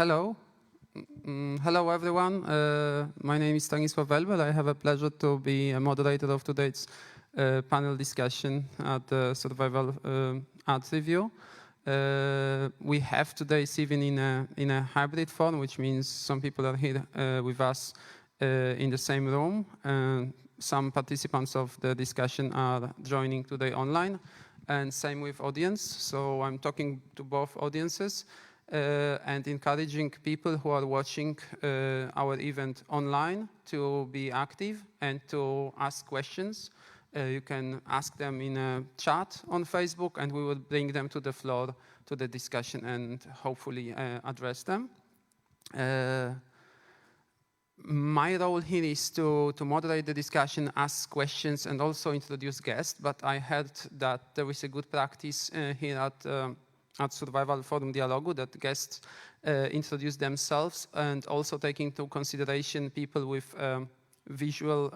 Hello. Hello, everyone. My name is Stanislaw Welbel. I have a pleasure to be a moderator of today's panel discussion at the Survival Art Review. We have today's evening in a hybrid form, which means some people are here with us in the same room. Some participants of the discussion are joining today online, and same with audience. So I'm talking to both audiences. And encouraging people who are watching our event online to be active and to ask questions. You can ask them in a chat on Facebook, and we will bring them to the floor to the discussion and hopefully address them. My role here is to moderate the discussion, ask questions, and also introduce guests. But I heard that there is a good practice here at Survival Forum Dialogu that guests introduce themselves, and also take into consideration people with visually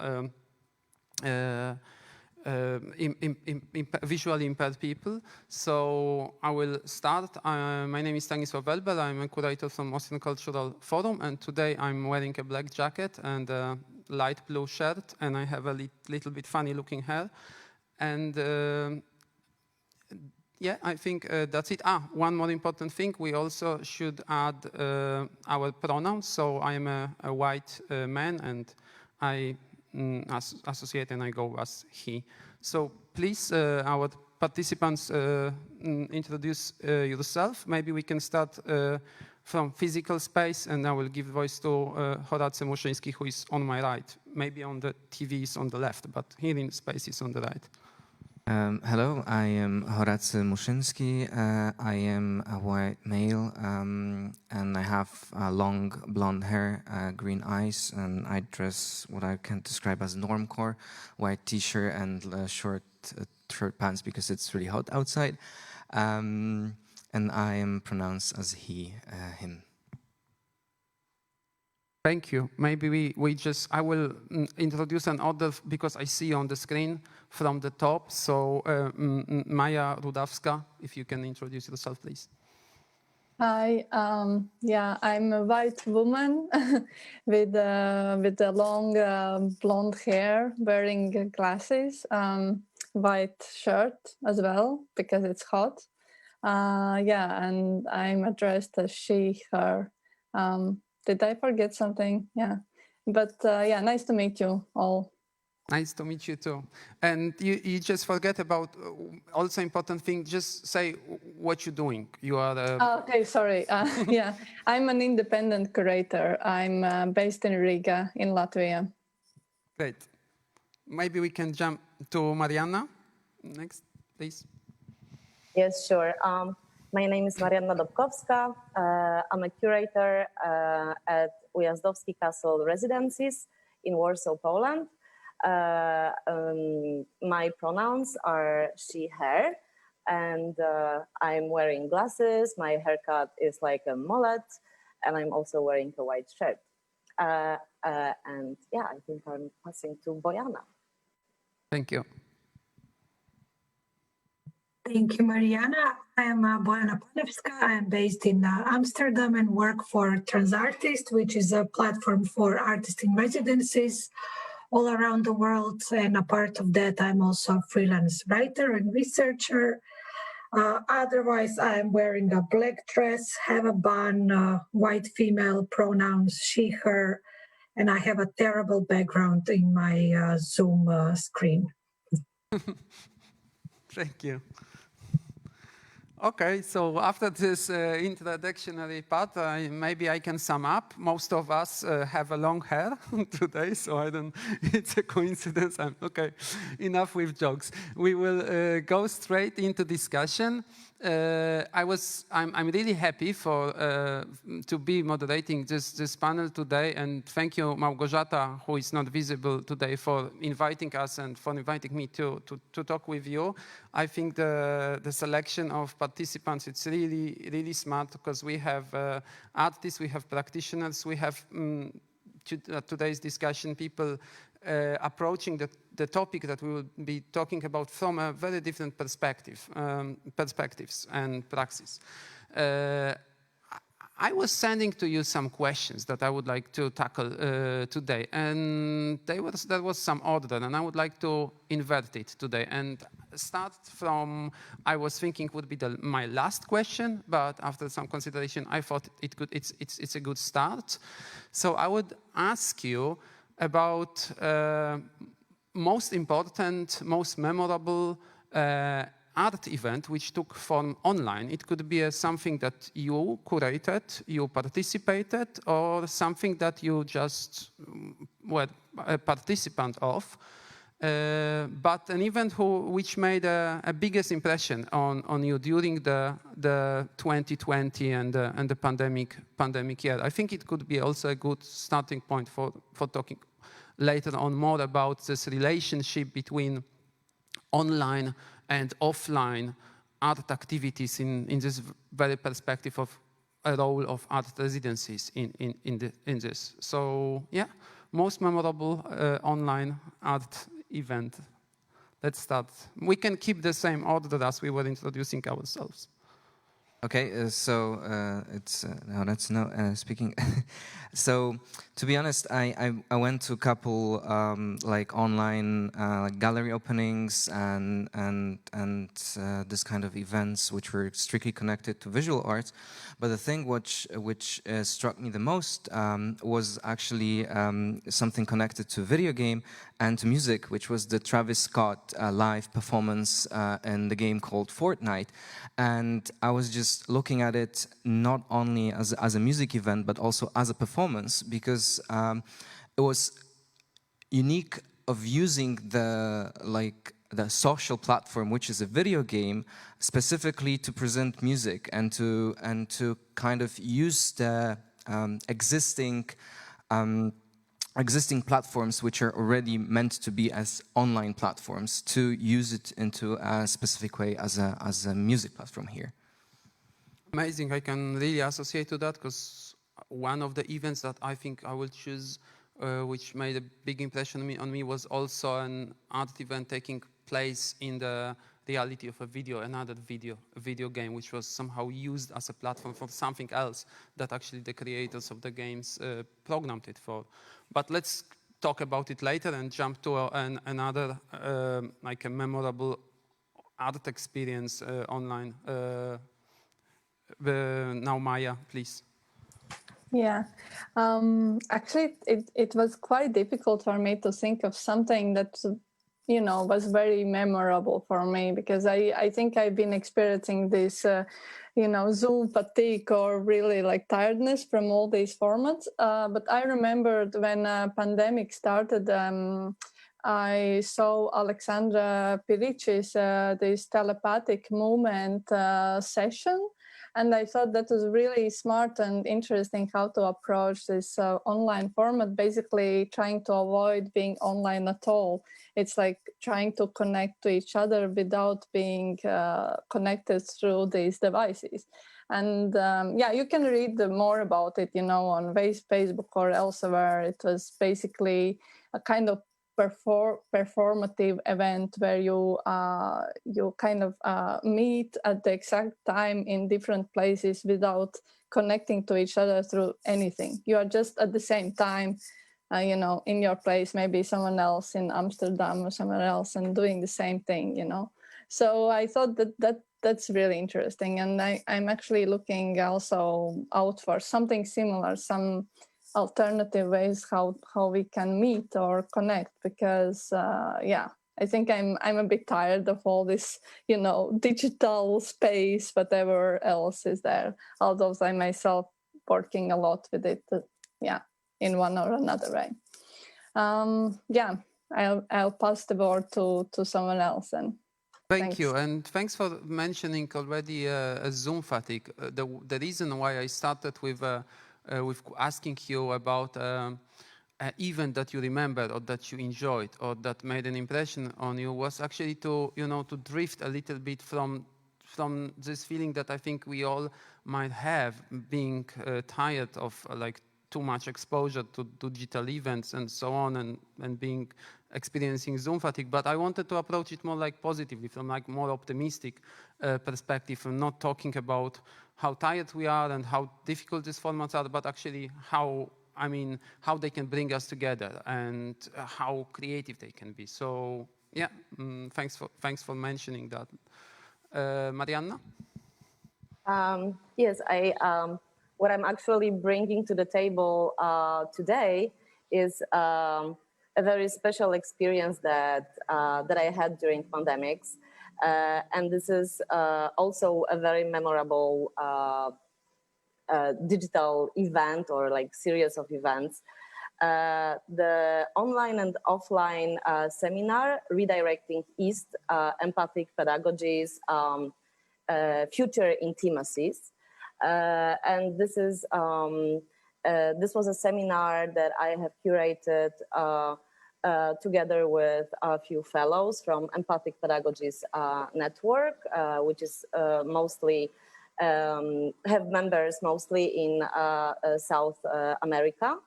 impaired people. So I will start. My name is Stanislaw Welbel. I'm a curator from Austrian Cultural Forum, and today I'm wearing a black jacket and a light blue shirt, and I have a little bit funny looking hair. And yeah, I think that's it. One more important thing, we also should add our pronouns. So I am a white man, and I associate and I go as he. So please, our participants, introduce yourself. Maybe we can start from physical space, and I will give voice to Horacy Muszyński, who is on my right. Maybe on the TV is on the left, but here in space is on the right. Hello, I am Horacy Muszyński. I am a white male, and I have long blonde hair, green eyes, and I dress what I can describe as normcore, white t-shirt and short pants because it's really hot outside. And I am pronounced as he, him. Thank you. Maybe I will introduce an order because I see on the screen from the top. So Maija Rudovska, if you can introduce yourself, please. Hi. Yeah, I'm a white woman with a long blonde hair, wearing glasses, white shirt as well because it's hot. Yeah, and I'm addressed as she, her. Did I forget something? Yeah. But yeah, nice to meet you all. Nice to meet you too. And you just forget about also important thing, just say what you're doing. You are okay, sorry. Yeah, I'm an independent curator. I'm based in Riga in Latvia. Great. Maybe we can jump to Marianna next, please. Yes, sure. My name is Marianna Dobkowska. I'm a curator at Ujazdowski Castle Residencies in Warsaw, Poland. My pronouns are she, her, and I'm wearing glasses. My haircut is like a mullet, and I'm also wearing a white shirt. And yeah, I think I'm passing to Bojana. Thank you. Thank you, Marianna. I am Bojana Panevska. I am based in Amsterdam and work for TransArtists, which is a platform for artists in residencies all around the world. And a part of that, I'm also a freelance writer and researcher. Otherwise, I am wearing a black dress, have a bun, white female pronouns, she, her, and I have a terrible background in my Zoom screen. Thank you. Okay, so after this introductory part, maybe I can sum up. Most of us have a long hair today, so it's a coincidence. Okay, enough with jokes. We will go straight into discussion. I'm really happy to be moderating this panel today, and thank you, Małgorzata, who is not visible today, for inviting us and for inviting me to talk with you. I think the selection of participants, it's really smart, because we have artists, we have practitioners, we have today's discussion people approaching the topic that we will be talking about from a very different perspectives and praxis. I was sending to you some questions that I would like to tackle today, and there was some order, and I would like to invert it today and start from, I was thinking would be my last question, but after some consideration, I thought it's a good start. So I would ask you about most important, most memorable art event which took form online. It could be something that you curated, you participated, or something that you just were a participant of, but an event which made a biggest impression on you during the 2020 and the pandemic year. I think it could be also a good starting point for talking later on more about this relationship between online and offline art activities in this very perspective of a role of art residencies in this. So yeah, most memorable online art event. Let's start. We can keep the same order as we were introducing ourselves. Okay, it's speaking. So, to be honest, I went to a couple like online gallery openings and this kind of events which were strictly connected to visual arts. But the thing which struck me the most was actually something connected to video game and to music, which was the Travis Scott live performance in the game called Fortnite. And I was just looking at it not only as a music event, but also as a performance, because it was unique of using the social platform, which is a video game, specifically to present music and to kind of use the existing platforms which are already meant to be as online platforms, to use it into a specific way as a music platform here. Amazing. I can really associate to that, because one of the events that I think I will choose, which made a big impression on me, was also an art event taking place in the reality of another video game, which was somehow used as a platform for something else that actually the creators of the games programmed it for. But let's talk about it later and jump to another like a memorable art experience online. Now, Maija, please. Yeah, actually, it was quite difficult for me to think of something that, you know, was very memorable for me, because I think I've been experiencing this, you know, Zoom fatigue or really like tiredness from all these formats. But I remembered when pandemic started, I saw Alexandra Pirici's this telepathic movement session. And I thought that was really smart and interesting how to approach this online format, basically trying to avoid being online at all. It's like trying to connect to each other without being connected through these devices. And yeah, you can read more about it, you know, on Facebook or elsewhere. It was basically a kind of performative event where you kind of meet at the exact time in different places without connecting to each other through anything. You are just at the same time, you know, in your place, maybe someone else in Amsterdam or somewhere else, and doing the same thing, you know. So I thought that's really interesting, and I'm actually looking also out for something similar, some alternative ways how we can meet or connect, because yeah, I think I'm a bit tired of all this, you know, digital space, whatever else is there, although I myself working a lot with it, yeah, in one or another way. Yeah, I'll pass the board to someone else. And Thank you, and thanks for mentioning already a Zoom fatigue. The reason why I started with asking you about an event that you remember or that you enjoyed or that made an impression on you was actually to, you know, to drift a little bit from this feeling that I think we all might have, being tired of like too much exposure to digital events and so on, and experiencing Zoom fatigue. But I wanted to approach it more like positively, from like more optimistic perspective, and not talking about how tired we are and how difficult these formats are, but actually how they can bring us together and how creative they can be. So yeah, thanks for mentioning that. Marianna? Yes, what I'm actually bringing to the table today is a very special experience that I had during pandemics. And this is also a very memorable digital event, or like series of events. The online and offline seminar, Redirecting East, Empathic Pedagogies, Future Intimacies. And this was a seminar that I have curated together with a few fellows from Empathic Pedagogies Network, which is mostly have members mostly in South America.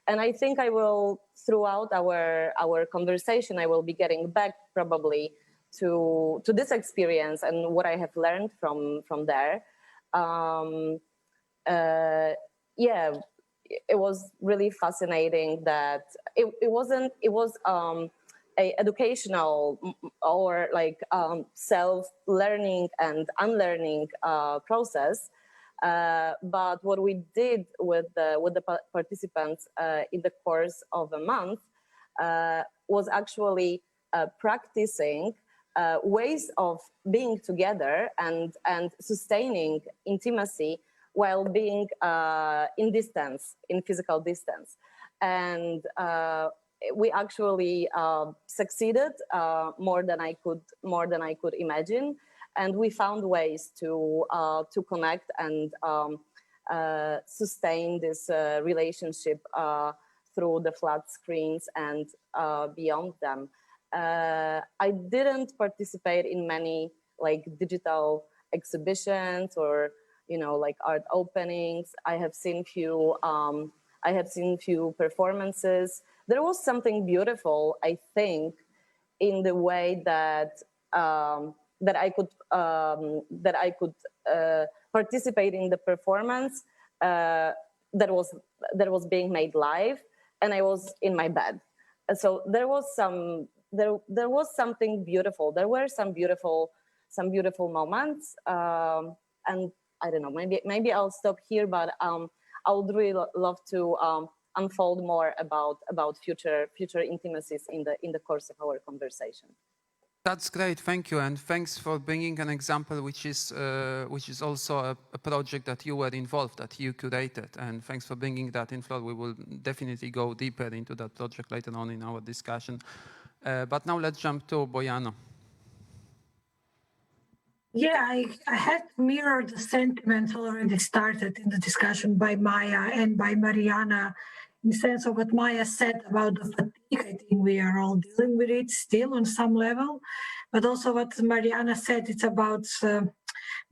And I think I will, throughout our conversation, I will be getting back probably to this experience and what I have learned from there. Yeah, it was really fascinating that it was a educational or like self-learning and unlearning process. But what we did with the participants in the course of a month was actually practicing ways of being together and sustaining intimacy while being in physical distance. And we actually succeeded more than I could imagine. And we found ways to connect and sustain this relationship through the flat screens and beyond them. I didn't participate in many like digital exhibitions or like art openings. I have seen few performances. There was something beautiful, I think, in the way that I could participate in the performance that was being made live, and I was in my bed. So there was something beautiful. There were some beautiful moments, and I don't know. Maybe I'll stop here, but I would really love to unfold more about future intimacies in the course of our conversation. That's great, thank you, and thanks for bringing an example which is also a project that you were involved, that you curated, and thanks for bringing that in, Flor. We will definitely go deeper into that project later on in our discussion. But now let's jump to Bojana. Yeah, I had mirrored the sentiments already started in the discussion by Maija and by Marianna, in the sense of what Maija said about the fatigue. I think we are all dealing with it still on some level, but also what Marianna said, it's about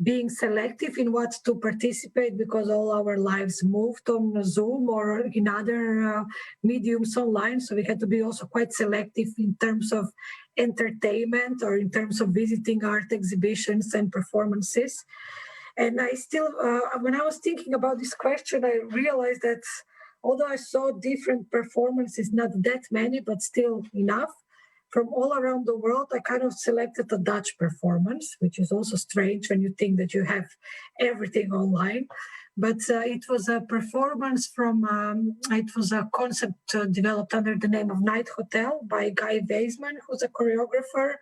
being selective in what to participate, because all our lives moved on Zoom or in other mediums online. So we had to be also quite selective in terms of entertainment or in terms of visiting art exhibitions and performances. And I still, when I was thinking about this question, I realized that although I saw different performances, not that many, but still enough, from all around the world, I kind of selected a Dutch performance, which is also strange when you think that you have everything online. But it was a performance it was a concept developed under the name of Night Hotel by Guy Weisman, who's a choreographer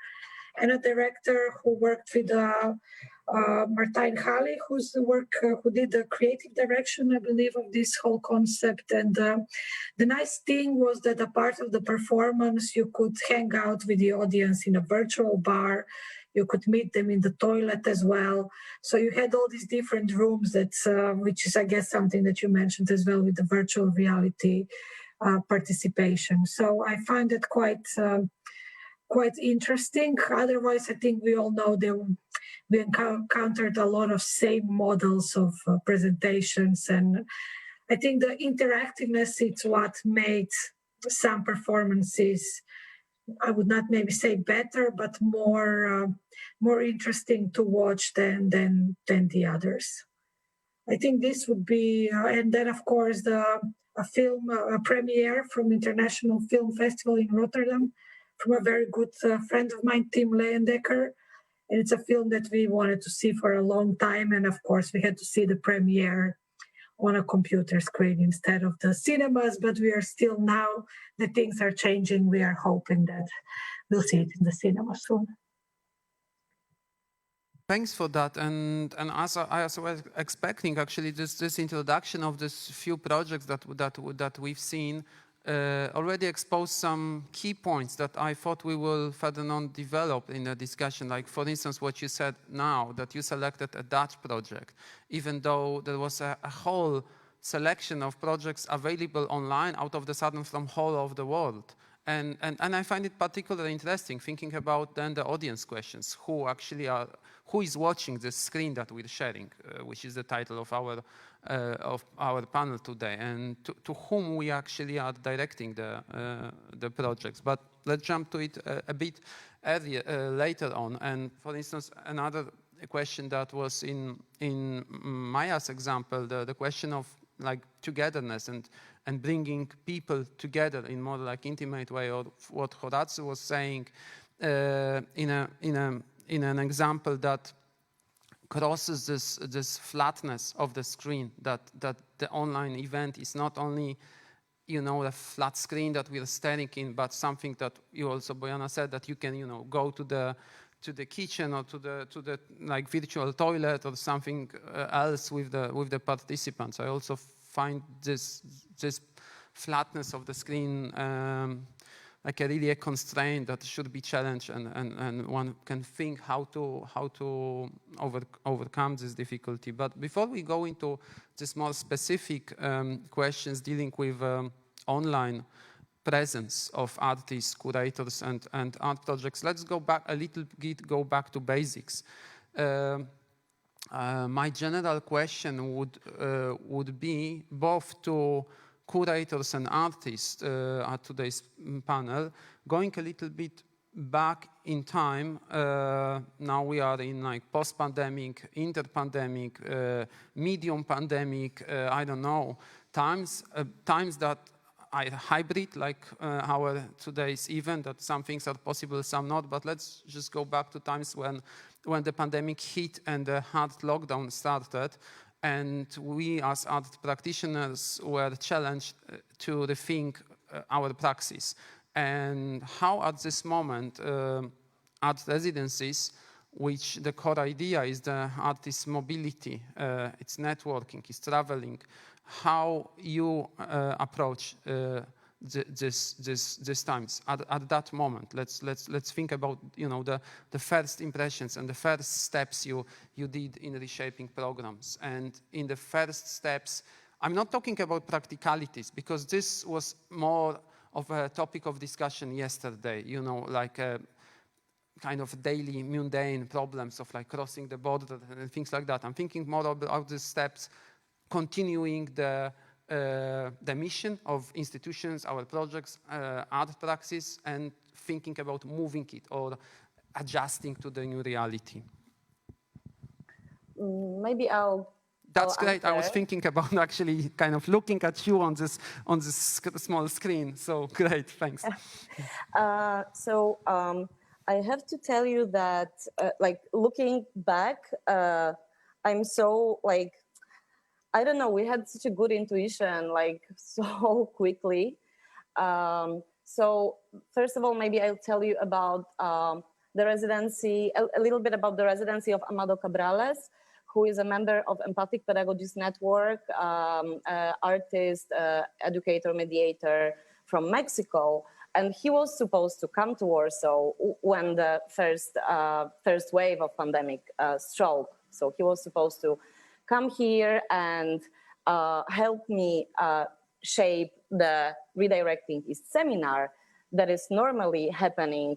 and a director who worked with Martijn Gali, who did the creative direction, I believe, of this whole concept. And the nice thing was that a part of the performance, you could hang out with the audience in a virtual bar. You could meet them in the toilet as well. So you had all these different rooms, which is, I guess, something that you mentioned as well with the virtual reality participation. So I find it quite interesting. Otherwise, I think we all know that we encountered a lot of same models of presentations and I think the interactiveness is what made some performances, I would not maybe say better, but more interesting to watch than the others. I think this would be, and then of course a film a premiere from International Film Festival in Rotterdam from a very good friend of mine, Tim Leyendecker. And it's a film that we wanted to see for a long time. And of course, we had to see the premiere on a computer screen instead of the cinemas. But we are still now, the things are changing. We are hoping that we'll see it in the cinema soon. Thanks for that, and as I was expecting, actually, this introduction of this few projects that we've seen already exposed some key points that I thought we will further on develop in the discussion. Like, for instance, what you said now, that you selected a Dutch project, even though there was a whole selection of projects available online out of the sudden from whole of the world. And I find it particularly interesting thinking about then the audience questions, who is watching this screen that we're sharing, which is the title of our panel today, and to whom we actually are directing the projects. But let's jump to it a bit later on. And for instance, another question that was in Maija's example, the question of like togetherness and bringing people together in more like intimate way, or what Horacy was saying in an example that crosses this flatness of the screen, that the online event is not only, you know, a flat screen that we're staring in, but something that you also, Bojana, said, that you can, you know, go to the kitchen or to the like virtual toilet or something else with the participants. I also find this flatness of the screen like a constraint that should be challenged, and one can think how to overcome this difficulty. But before we go into this more specific questions dealing with online presence of artists, curators, and art projects, let's go back a little bit, go back to basics. My general question would be both to curators and artists at today's panel, going a little bit back in time. Now we are in like post-pandemic, inter-pandemic, medium pandemic, I don't know, times that are hybrid, like our today's event, that some things are possible, some not. But let's just go back to times when the pandemic hit and the hard lockdown started, and we as art practitioners were challenged to rethink our praxis. And how at this moment art residencies, which the core idea is the artist's mobility, it's networking, it's traveling, how you approach this times at that moment. Let's think about, you know, the first impressions and the first steps you did in reshaping programs. And in the first steps, I'm not talking about practicalities, because this was more of a topic of discussion yesterday, you know, like kind of daily mundane problems of like crossing the border and things like that. I'm thinking more about the steps continuing the mission of institutions, our projects, art praxis, and thinking about moving it or adjusting to the new reality. Maybe That's great. I was thinking about actually kind of looking at you on this small screen. So great, thanks. I have to tell you that, like, looking back, I'm so like, I don't know, we had such a good intuition, like so quickly. So first of all, maybe I'll tell you about the residency, a little bit about the residency of Amado Cabrales, who is a member of Empathic Pedagogies Network, artist, educator, mediator from Mexico. And he was supposed to come to Warsaw when the first wave of pandemic struck. So he was supposed to come here and help me shape the Redirecting East seminar that is normally happening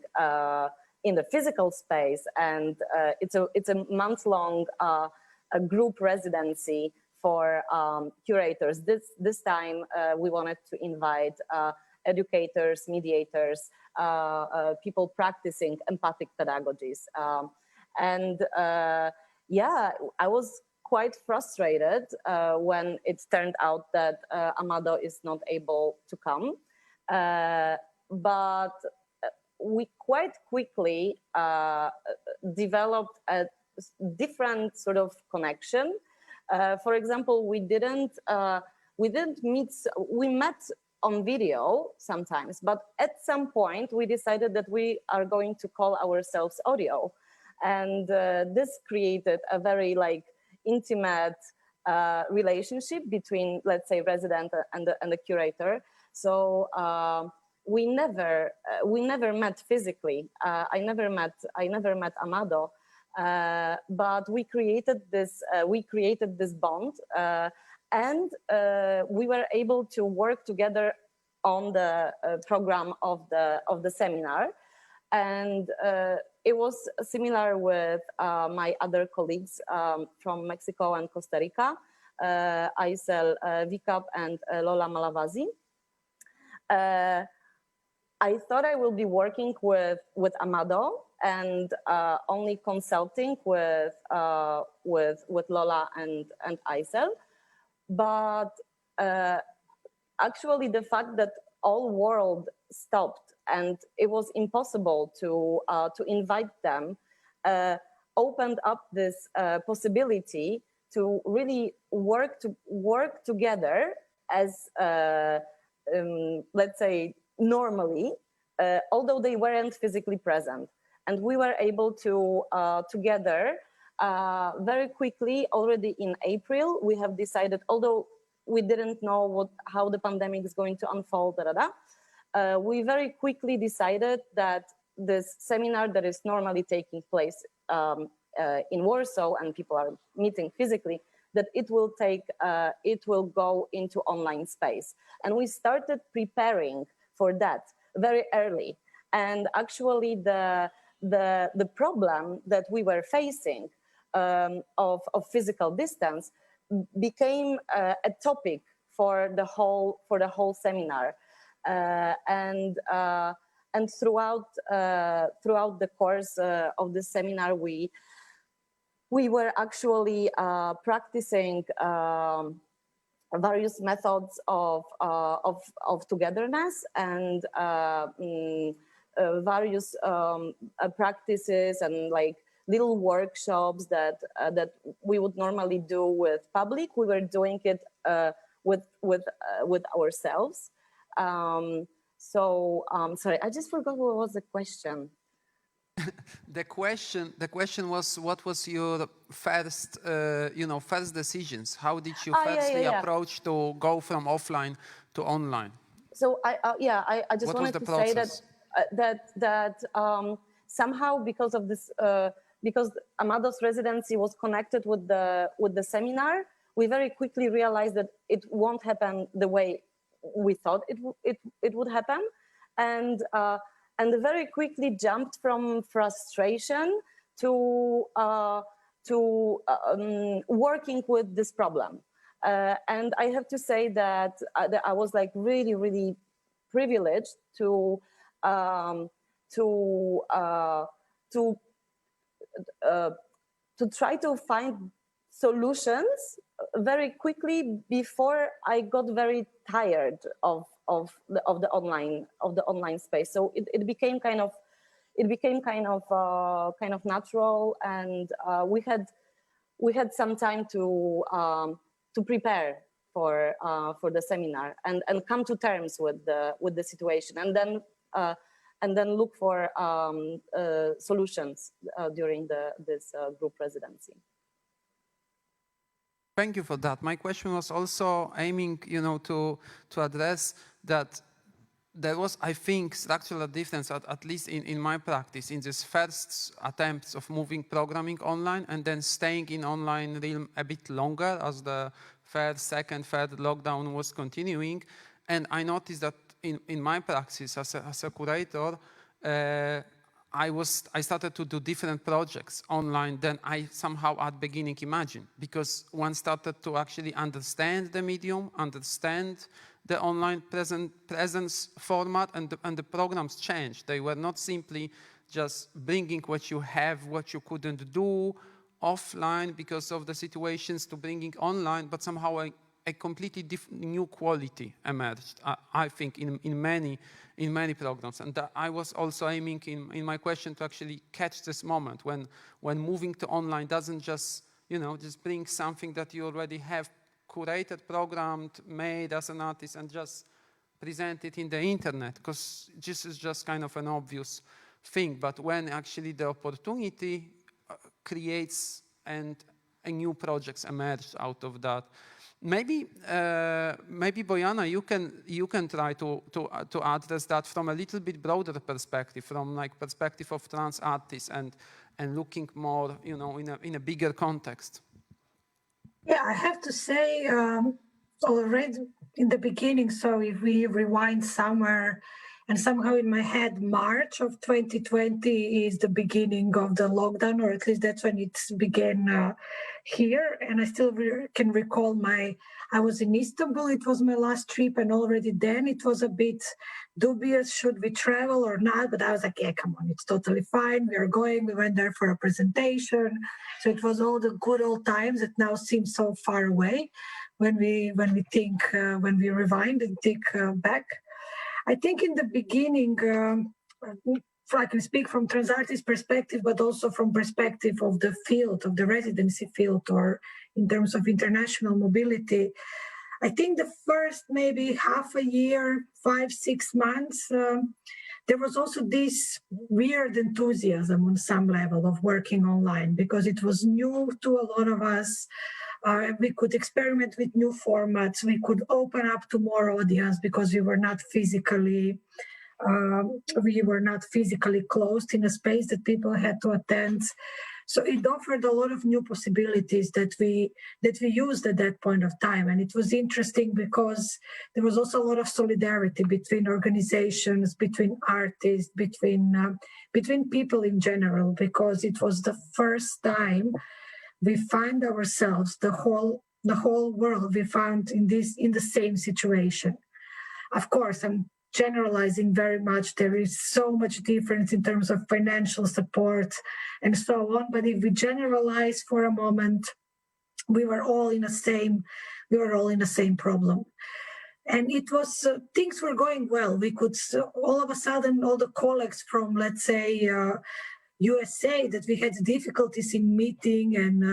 in the physical space. And it's a month-long a group residency for curators. This time we wanted to invite educators, mediators, people practicing empathic pedagogies. Yeah, I was quite frustrated when it turned out that Amado is not able to come. But we quite quickly developed a different sort of connection. For example, we met on video sometimes, but at some point we decided that we are going to call ourselves audio. And this created a very intimate relationship between, let's say, resident and the curator. So we never met physically. I never met Amado, but we created this bond, and we were able to work together on the program of the seminar. And it was similar with my other colleagues from Mexico and Costa Rica, Aysel Vikap and Lola Malavasi. I thought I will be working with Amado and only consulting with Lola and Aysel, but actually the fact that all world stopped and it was impossible to invite them opened up this possibility to really work together as let's say normally, although they weren't physically present. And we were able to together very quickly, already in April, we have decided, although we didn't know how the pandemic is going to unfold, we very quickly decided that this seminar that is normally taking place in Warsaw and people are meeting physically, that it will go into online space. And we started preparing for that very early. And actually the problem that we were facing of physical distance became a topic for the whole seminar. And throughout the course of the seminar, we were actually practicing various methods of togetherness and various practices and little workshops that we would normally do with public. We were doing it with ourselves. Sorry, I just forgot what was the question. The question was, what was your first decisions? How did you firstly approach to go from offline to online? So I just wanted to say that somehow because of this, because Amado's residency was connected with the seminar, we very quickly realized that it won't happen the way we thought it would happen, and very quickly jumped from frustration to working with this problem. And I have to say that I was really, really privileged to try to find solutions very quickly before I got very tired of the online space. So it became kind of natural, and we had some time to prepare for the seminar and come to terms with the situation, and then look for solutions during this group residency. Thank you for that. My question was also aiming, to address that there was, I think, structural difference, at least in my practice, in this first attempts of moving programming online and then staying in online realm a bit longer as the second, third lockdown was continuing. And I noticed that in my practice as a curator, I started to do different projects online than I somehow at beginning imagined, because one started to actually understand the medium, understand the online presence format, and the programs changed. They were not simply just bringing what you have, what you couldn't do offline because of the situations, to bringing online, but somehow a completely new quality emerged, I think, in many programs. And I was also aiming in my question to actually catch this moment when moving to online doesn't just, just bring something that you already have curated, programmed, made as an artist, and just present it in the internet, because this is just kind of an obvious thing. But when actually the opportunity creates and a new projects emerge out of that. Maybe Bojana, you can try to address that from a little bit broader perspective, from like perspective of trans artists and looking more, in a bigger context. Yeah, I have to say already in the beginning. So if we rewind somewhere, and somehow in my head, March of 2020 is the beginning of the lockdown, or at least that's when it began here. And I still can recall I was in Istanbul, it was my last trip, and already then it was a bit dubious, should we travel or not? But I was like, yeah, come on, it's totally fine. We are going, we went there for a presentation. So it was all the good old times that now seem so far away when we think, when we rewind and think back. I think in the beginning, I can speak from TransArtists perspective, but also from perspective of the field, of the residency field, or in terms of international mobility. I think the first maybe half a year, 5-6 months, there was also this weird enthusiasm on some level of working online, because it was new to a lot of us. We could experiment with new formats. We could open up to more audience because we were not physically closed in a space that people had to attend. So it offered a lot of new possibilities that we used at that point of time. And it was interesting because there was also a lot of solidarity between organizations, between artists, between people in general, because it was the first time we find ourselves, the whole world, we found in the same situation. Of course, I'm generalizing very much. There is so much difference in terms of financial support and so on. But if we generalize for a moment, we were all in the same problem. And it was, things were going well. We could, all of a sudden, all the colleagues from, let's say, USA, that we had difficulties in meeting, and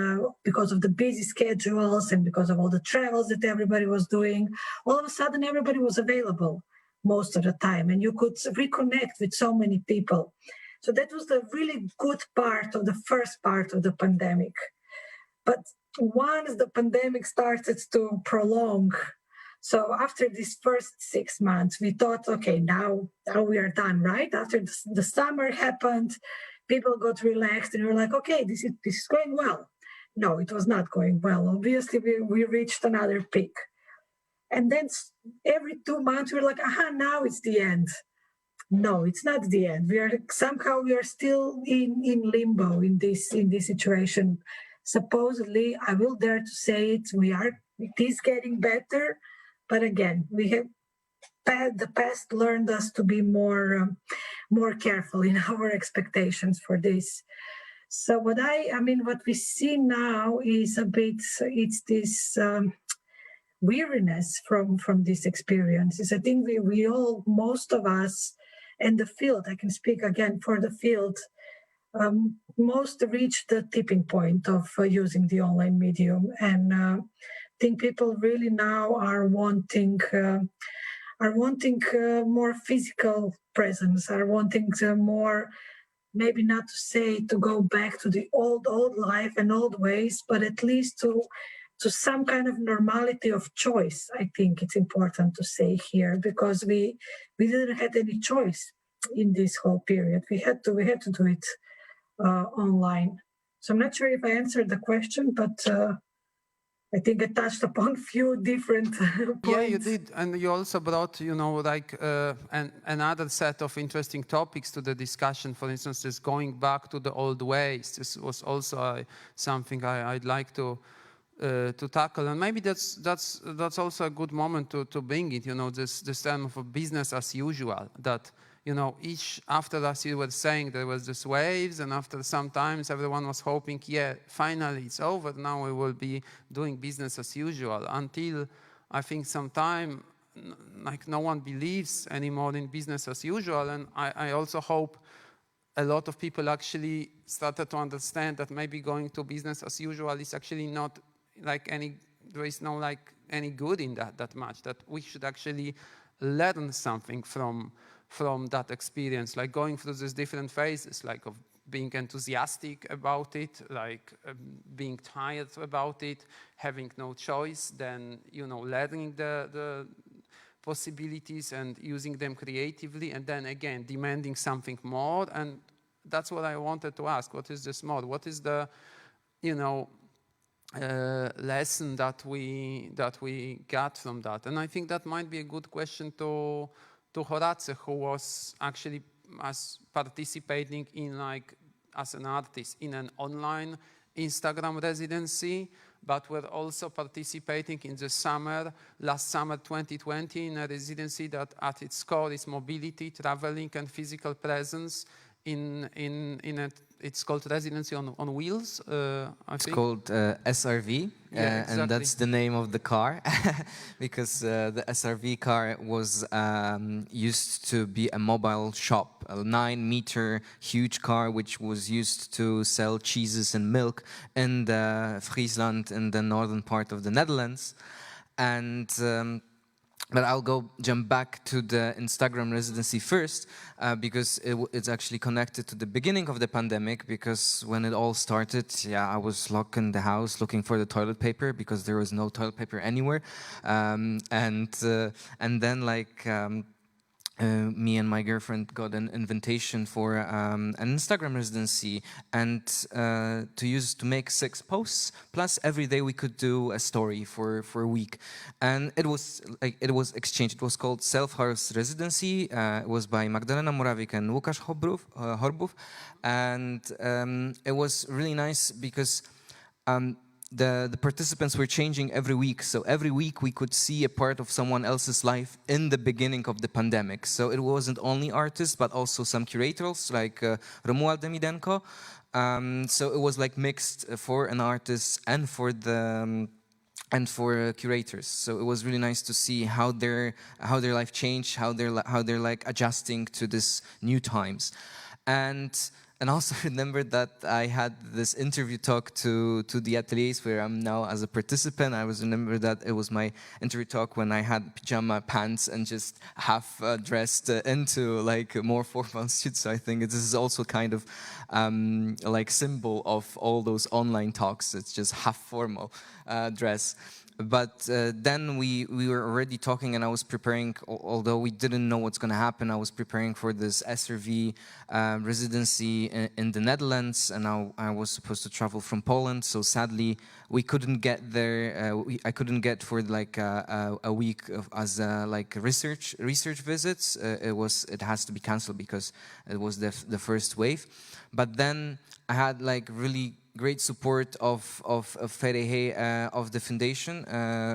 because of the busy schedules and because of all the travels that everybody was doing, all of a sudden everybody was available most of the time, and you could reconnect with so many people. So that was the really good part of the first part of the pandemic. But once the pandemic started to prolong, so after these first 6 months, we thought, okay, now we are done, right? After the summer happened, people got relaxed, and we were like, okay, this is going well. No, it was not going well. Obviously, we reached another peak. And then every 2 months, we were like, now it's the end. No, it's not the end. We are still in limbo in this situation. Supposedly, I will dare to say it is getting better. But again, the past learned us to be more careful in our expectations for this. So what we see now is it's this weariness from these experiences. I think we all, most of us, and the field, I can speak again for the field, most reached the tipping point of using the online medium. And I think people really now are wanting more physical presence, are wanting more, maybe not to say to go back to the old life and old ways, but at least to some kind of normality of choice. I think it's important to say here, because we didn't have any choice in this whole period. We had to do it online. So I'm not sure if I answered the question, but I think I touched upon few different points. Yeah, you did, and you also brought, another set of interesting topics to the discussion. For instance, this going back to the old ways. This was also something I'd like to tackle, and maybe that's also a good moment to bring it. This term of business as usual. That after, as you were saying, there was this waves, and after sometimes everyone was hoping, yeah, finally it's over. Now we will be doing business as usual. Until I think sometime, like no one believes anymore in business as usual, and I also hope a lot of people actually started to understand that maybe going to business as usual is actually not like there is no like any good in that much. That we should actually learn something from that experience, like going through these different phases, like of being enthusiastic about it, like being tired about it, having no choice, then learning the possibilities and using them creatively, and then again demanding something more. And that's what I wanted to ask. What is this more? What is the lesson that we got from that? And I think that might be a good question to Horacy, who was actually participating in as an artist in an online Instagram residency, but we're also participating in the last summer 2020, in a residency that at its core is mobility, traveling, and physical presence it's called Residency on Wheels, I think. It's called SRV, yeah, exactly. and that's the name of the car, because the SRV car was used to be a mobile shop, a 9-meter huge car which was used to sell cheeses and milk in Friesland, in the northern part of the Netherlands. And but I'll jump back to the Instagram residency first, because it's actually connected to the beginning of the pandemic, because when it all started, I was locked in the house looking for the toilet paper because there was no toilet paper anywhere. And then me and my girlfriend got an invitation for an Instagram residency, and to make 6 posts, plus every day we could do a story for a week. And it was exchanged. It was called Self-House Residency. It was by Magdalena Moravik and Łukasz Horbów, and it was really nice because the participants were changing every week. So every week we could see a part of someone else's life in the beginning of the pandemic. So it wasn't only artists, but also some curators like Romuald Demidenko. So it was like mixed for an artist and for curators. So it was really nice to see how their life changed, how they're like adjusting to this new times. And also remember that I had this interview talk to the Ateliers, where I'm now as a participant. I remember that it was my interview talk when I had pajama pants and just half dressed into like more formal suits. So I think this is also kind of like symbol of all those online talks. It's just half formal dress. But then we were already talking, and I was preparing, although we didn't know what's going to happen, I was preparing for this SRV residency in the Netherlands, and I was supposed to travel from Poland. So sadly, we couldn't get there. I couldn't get for like a week as like research visits. It has to be canceled because it was the first wave. But then I had like really great support of Ferehe of the foundation,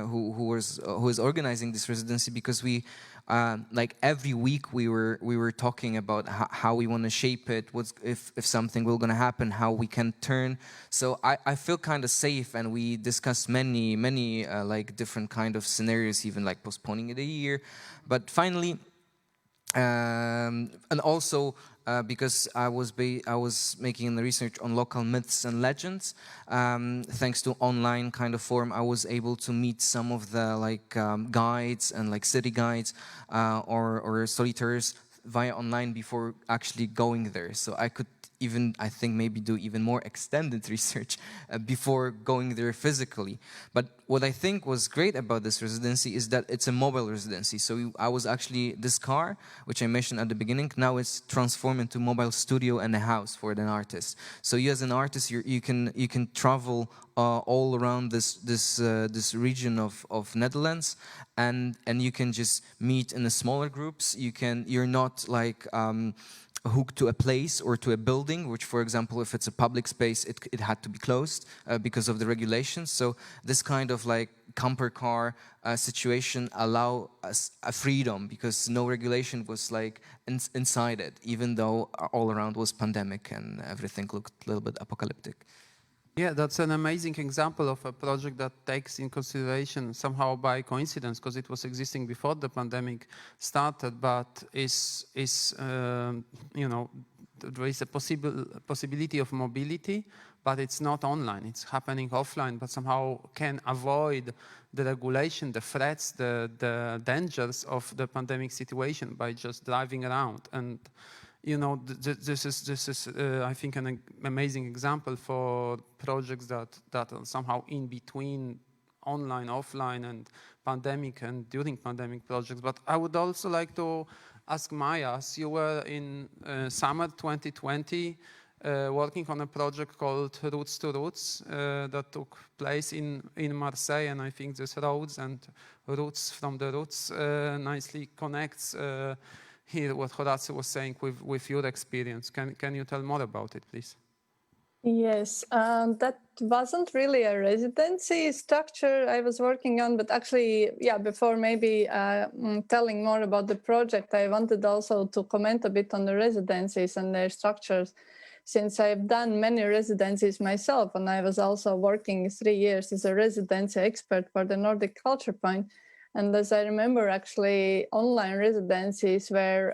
who is organizing this residency, because we like every week we were talking about how we want to shape it, if something will gonna happen, how we can turn. So I feel kind of safe, and we discussed many like different kind of scenarios, even like postponing it a year, but finally. And also because I was making the research on local myths and legends, thanks to online kind of forum, I was able to meet some of the like guides and like city guides or solitaires via online before actually going there. So I could even, I think, maybe do even more extended research before going there physically. But what I think was great about this residency is that it's a mobile residency. So I was actually, this car, which I mentioned at the beginning, now it's transformed into mobile studio and a house for an artist. So you as an artist, you can travel all around this region of Netherlands, and you can just meet in the smaller groups. You're not like hooked to a place or to a building, which, for example, if it's a public space, it had to be closed because of the regulations. So this kind of like camper car situation allow us a freedom, because no regulation was like inside it, even though all around was pandemic and everything looked a little bit apocalyptic. Yeah, that's an amazing example of a project that takes in consideration, somehow by coincidence, because it was existing before the pandemic started, but you know, there is a possibility of mobility, but it's not online. It's happening offline, but somehow can avoid the regulation, the threats, the dangers of the pandemic situation by just driving around. And you know, this is I think, an amazing example for projects that are somehow in between online, offline, and pandemic and during pandemic projects. But I would also like to ask Maija, as you were in summer 2020 working on a project called Roots to Roots that took place in Marseille, and I think this roads and roots from the roots nicely connects here what Horacy was saying with your experience. Can you tell more about it, please? Yes, that wasn't really a residency structure I was working on, but actually, yeah, before maybe telling more about the project, I wanted also to comment a bit on the residencies and their structures, since I've done many residencies myself, and I was also working 3 years as a residency expert for the Nordic Culture Point. And as I remember, actually, online residencies were,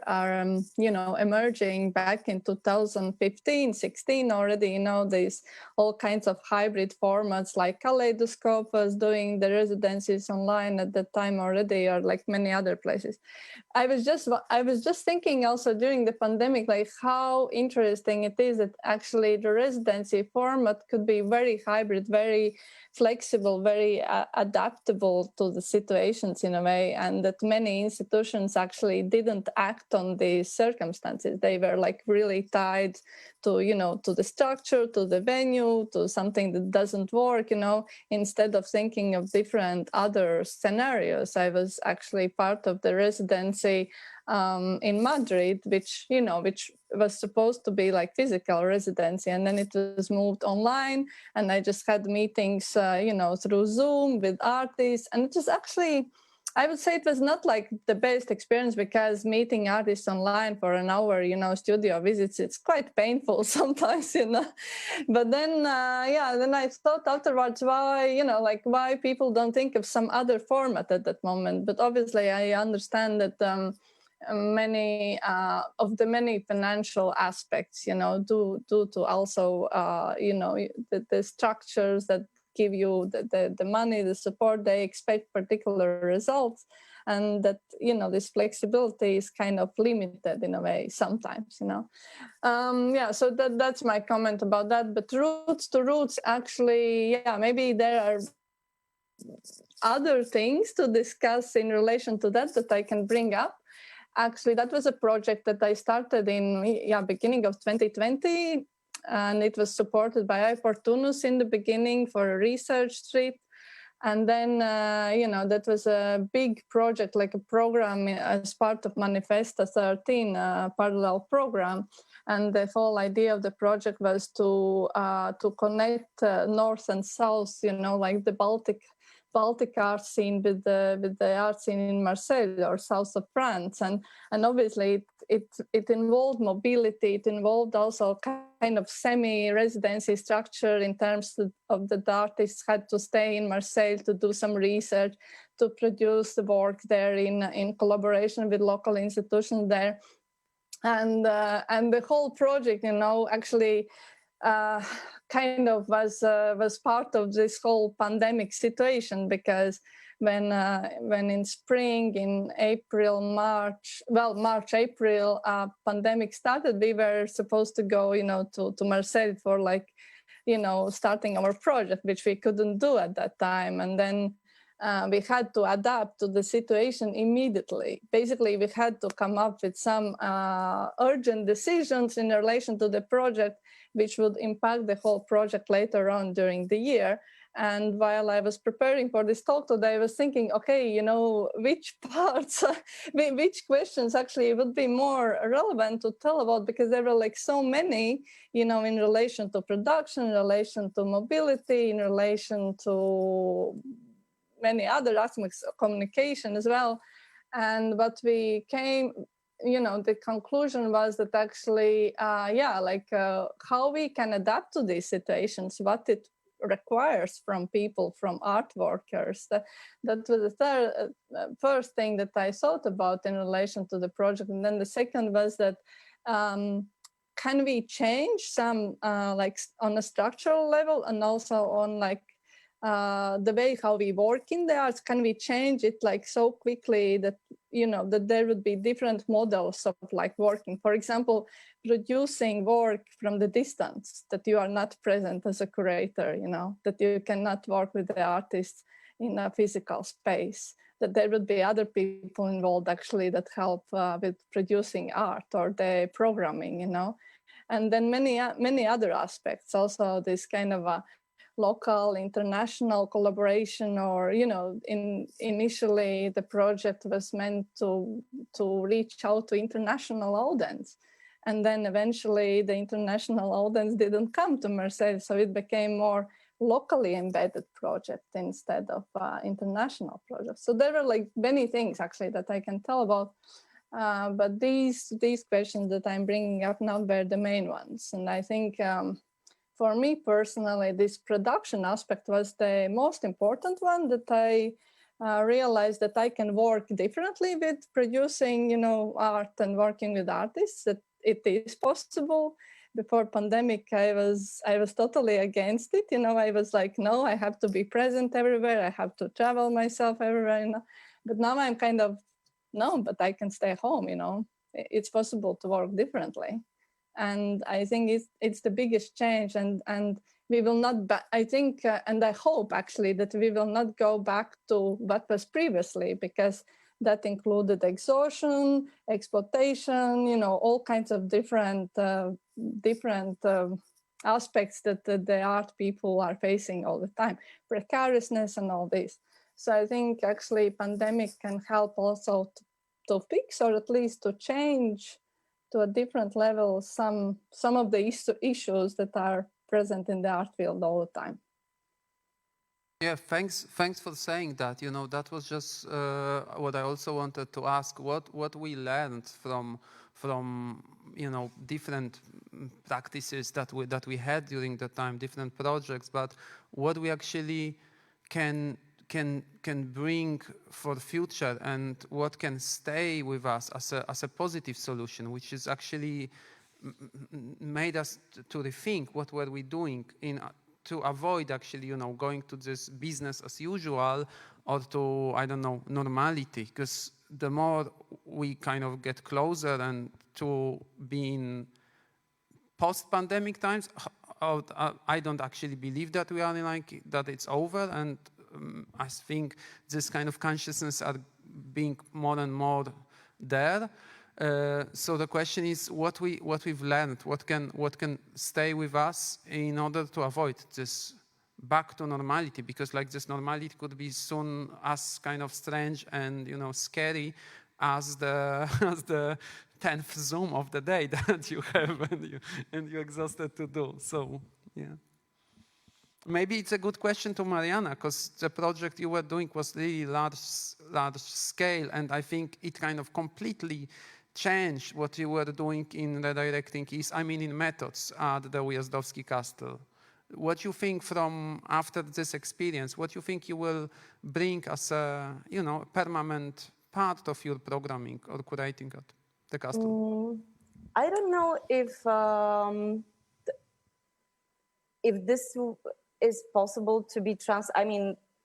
you know, emerging back in 2015, 16 already. You know, these all kinds of hybrid formats, like Kaleidoscope was doing the residencies online at that time already, or like many other places. I was just thinking also during the pandemic, like how interesting it is that actually the residency format could be very hybrid, very flexible, very adaptable to the situations in a way, and that many institutions actually didn't act on these circumstances. They were like really tied to, you know, to the structure, to the venue, to something that doesn't work, you know, instead of thinking of different other scenarios. I was actually part of the residency in Madrid, which was supposed to be like physical residency, and then it was moved online, and I just had meetings, you know, through Zoom with artists, and it was actually, I would say it was not like the best experience, because meeting artists online for an hour, you know, studio visits, it's quite painful sometimes, you know. But then, then I thought afterwards, why people don't think of some other format at that moment. But obviously I understand that many of the many financial aspects, you know, due to also, you know, the structures that give you the money, the support, they expect particular results, and that, you know, this flexibility is kind of limited in a way sometimes, you know. So that's my comment about that. But Roots to Roots, actually, yeah, maybe there are other things to discuss in relation to that I can bring up. Actually, that was a project that I started in beginning of 2020, and it was supported by iPortunus in the beginning for a research trip. And then, you know, that was a big project, like a program as part of Manifesta 13, a parallel program. And the whole idea of the project was to connect North and South, you know, like the Baltic art scene with the art scene in Marseille or south of France, and obviously it involved mobility. It involved also kind of semi-residency structure in terms of the artists had to stay in Marseille to do some research, to produce the work there in collaboration with local institutions there, and the whole project, you know, actually kind of was part of this whole pandemic situation, because when in spring, in April, March, April, pandemic started, we were supposed to go, to Marseille for starting our project, which we couldn't do at that time. And then we had to adapt to the situation immediately. Basically, we had to come up with some urgent decisions in relation to the project, which would impact the whole project later on during the year. And while I was preparing for this talk today, I was thinking, okay, which parts, which questions actually would be more relevant to tell about, because there were so many, in relation to production, in relation to mobility, in relation to many other aspects of communication as well. And what we came, the conclusion was that actually, how we can adapt to these situations, what it requires from people, from art workers. That was the first thing that I thought about in relation to the project. And then the second was that, can we change some, on a structural level, and also on the way how we work in the arts? Can we change it so quickly that that there would be different models of working? For example, producing work from the distance, that you are not present as a curator, that you cannot work with the artists in a physical space, that there would be other people involved actually that help with producing art or the programming, and then many other aspects. Also this kind of a local, international collaboration, or initially the project was meant to reach out to international audience, and then eventually the international audience didn't come to Marseille, so it became more locally embedded project instead of international project. So there were many things actually that I can tell about, but these questions that I'm bringing up now were the main ones. And I think for me personally, this production aspect was the most important one, that I realized that I can work differently with producing, art and working with artists, that it is possible. Before pandemic, I was totally against it. I was like, no, I have to be present everywhere. I have to travel myself everywhere. But now I'm kind of, no, but I can stay home. It's possible to work differently. And I think it's the biggest change, and we will not, I think, and I hope actually that we will not go back to what was previously, because that included exhaustion, exploitation, all kinds of different aspects that the art people are facing all the time, precariousness and all this. So I think actually pandemic can help also to fix, or at least to change to a different level some of the issues that are present in the art field all the time. Yeah, thanks for saying that. That was just what I also wanted to ask. What we learned from different practices that we had during the time, different projects, but what we actually can bring for the future, and what can stay with us as a positive solution, which is actually made us to rethink what were we doing to avoid actually, going to this business as usual, or to, I don't know, normality. Because the more we kind of get closer and to being post-pandemic times, I don't actually believe that we are that it's over, and I think this kind of consciousness are being more and more there. So the question is what we've learned, what can stay with us in order to avoid this back to normality, because this normality could be soon as kind of strange and scary as the 10th Zoom of the day that you have and you're exhausted to do. So yeah. Maybe it's a good question to Marianna, because the project you were doing was really large scale, and I think it kind of completely changed what you were doing in redirecting in methods at the Ujazdowski castle. What do you think from after this experience? What do you think you will bring as a permanent part of your programming or curating at the castle? I don't know if this is possible to be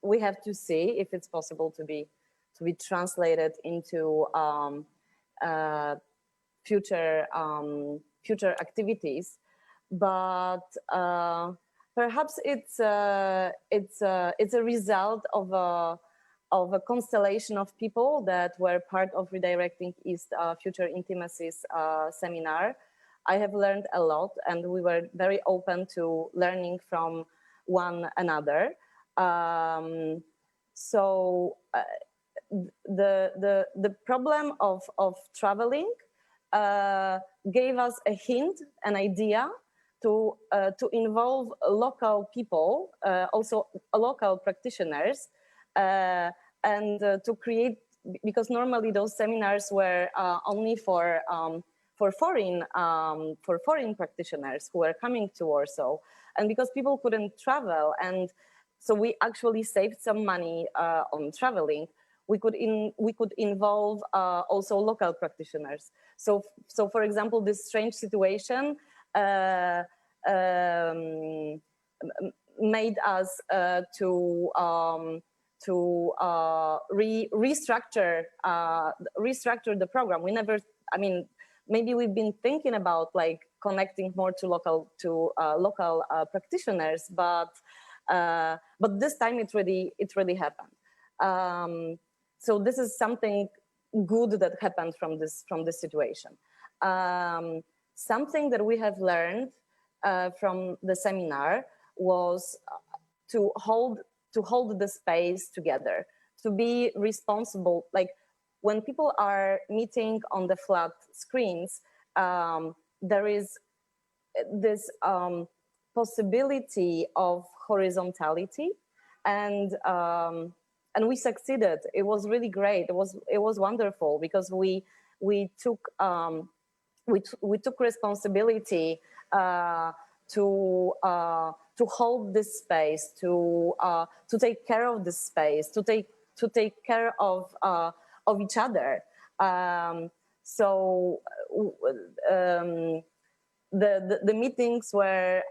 we have to see if it's possible to be translated into future activities, but perhaps it's a result of a constellation of people that were part of Redirecting East Future Intimacies seminar. I have learned a lot, and we were very open to learning from one another. So the problem of traveling gave us a hint, an idea to involve local people, also local practitioners, and to create, because normally those seminars were only for foreign practitioners who were coming to Warsaw, and because people couldn't travel, and so we actually saved some money on traveling. We could involve also local practitioners. So for example, this strange situation made us to restructure the program. We never, I mean, maybe we've been thinking about like connecting more to local practitioners, but this time it really happened. So this is something good that happened from this situation. Something that we have learned from the seminar was to hold the space together, to be responsible. Like when people are meeting on the flat screens, there is this possibility of horizontality, and we succeeded. It was really great. It was wonderful because we took responsibility to hold this space, to take care of this space, to take care of each other. The meetings were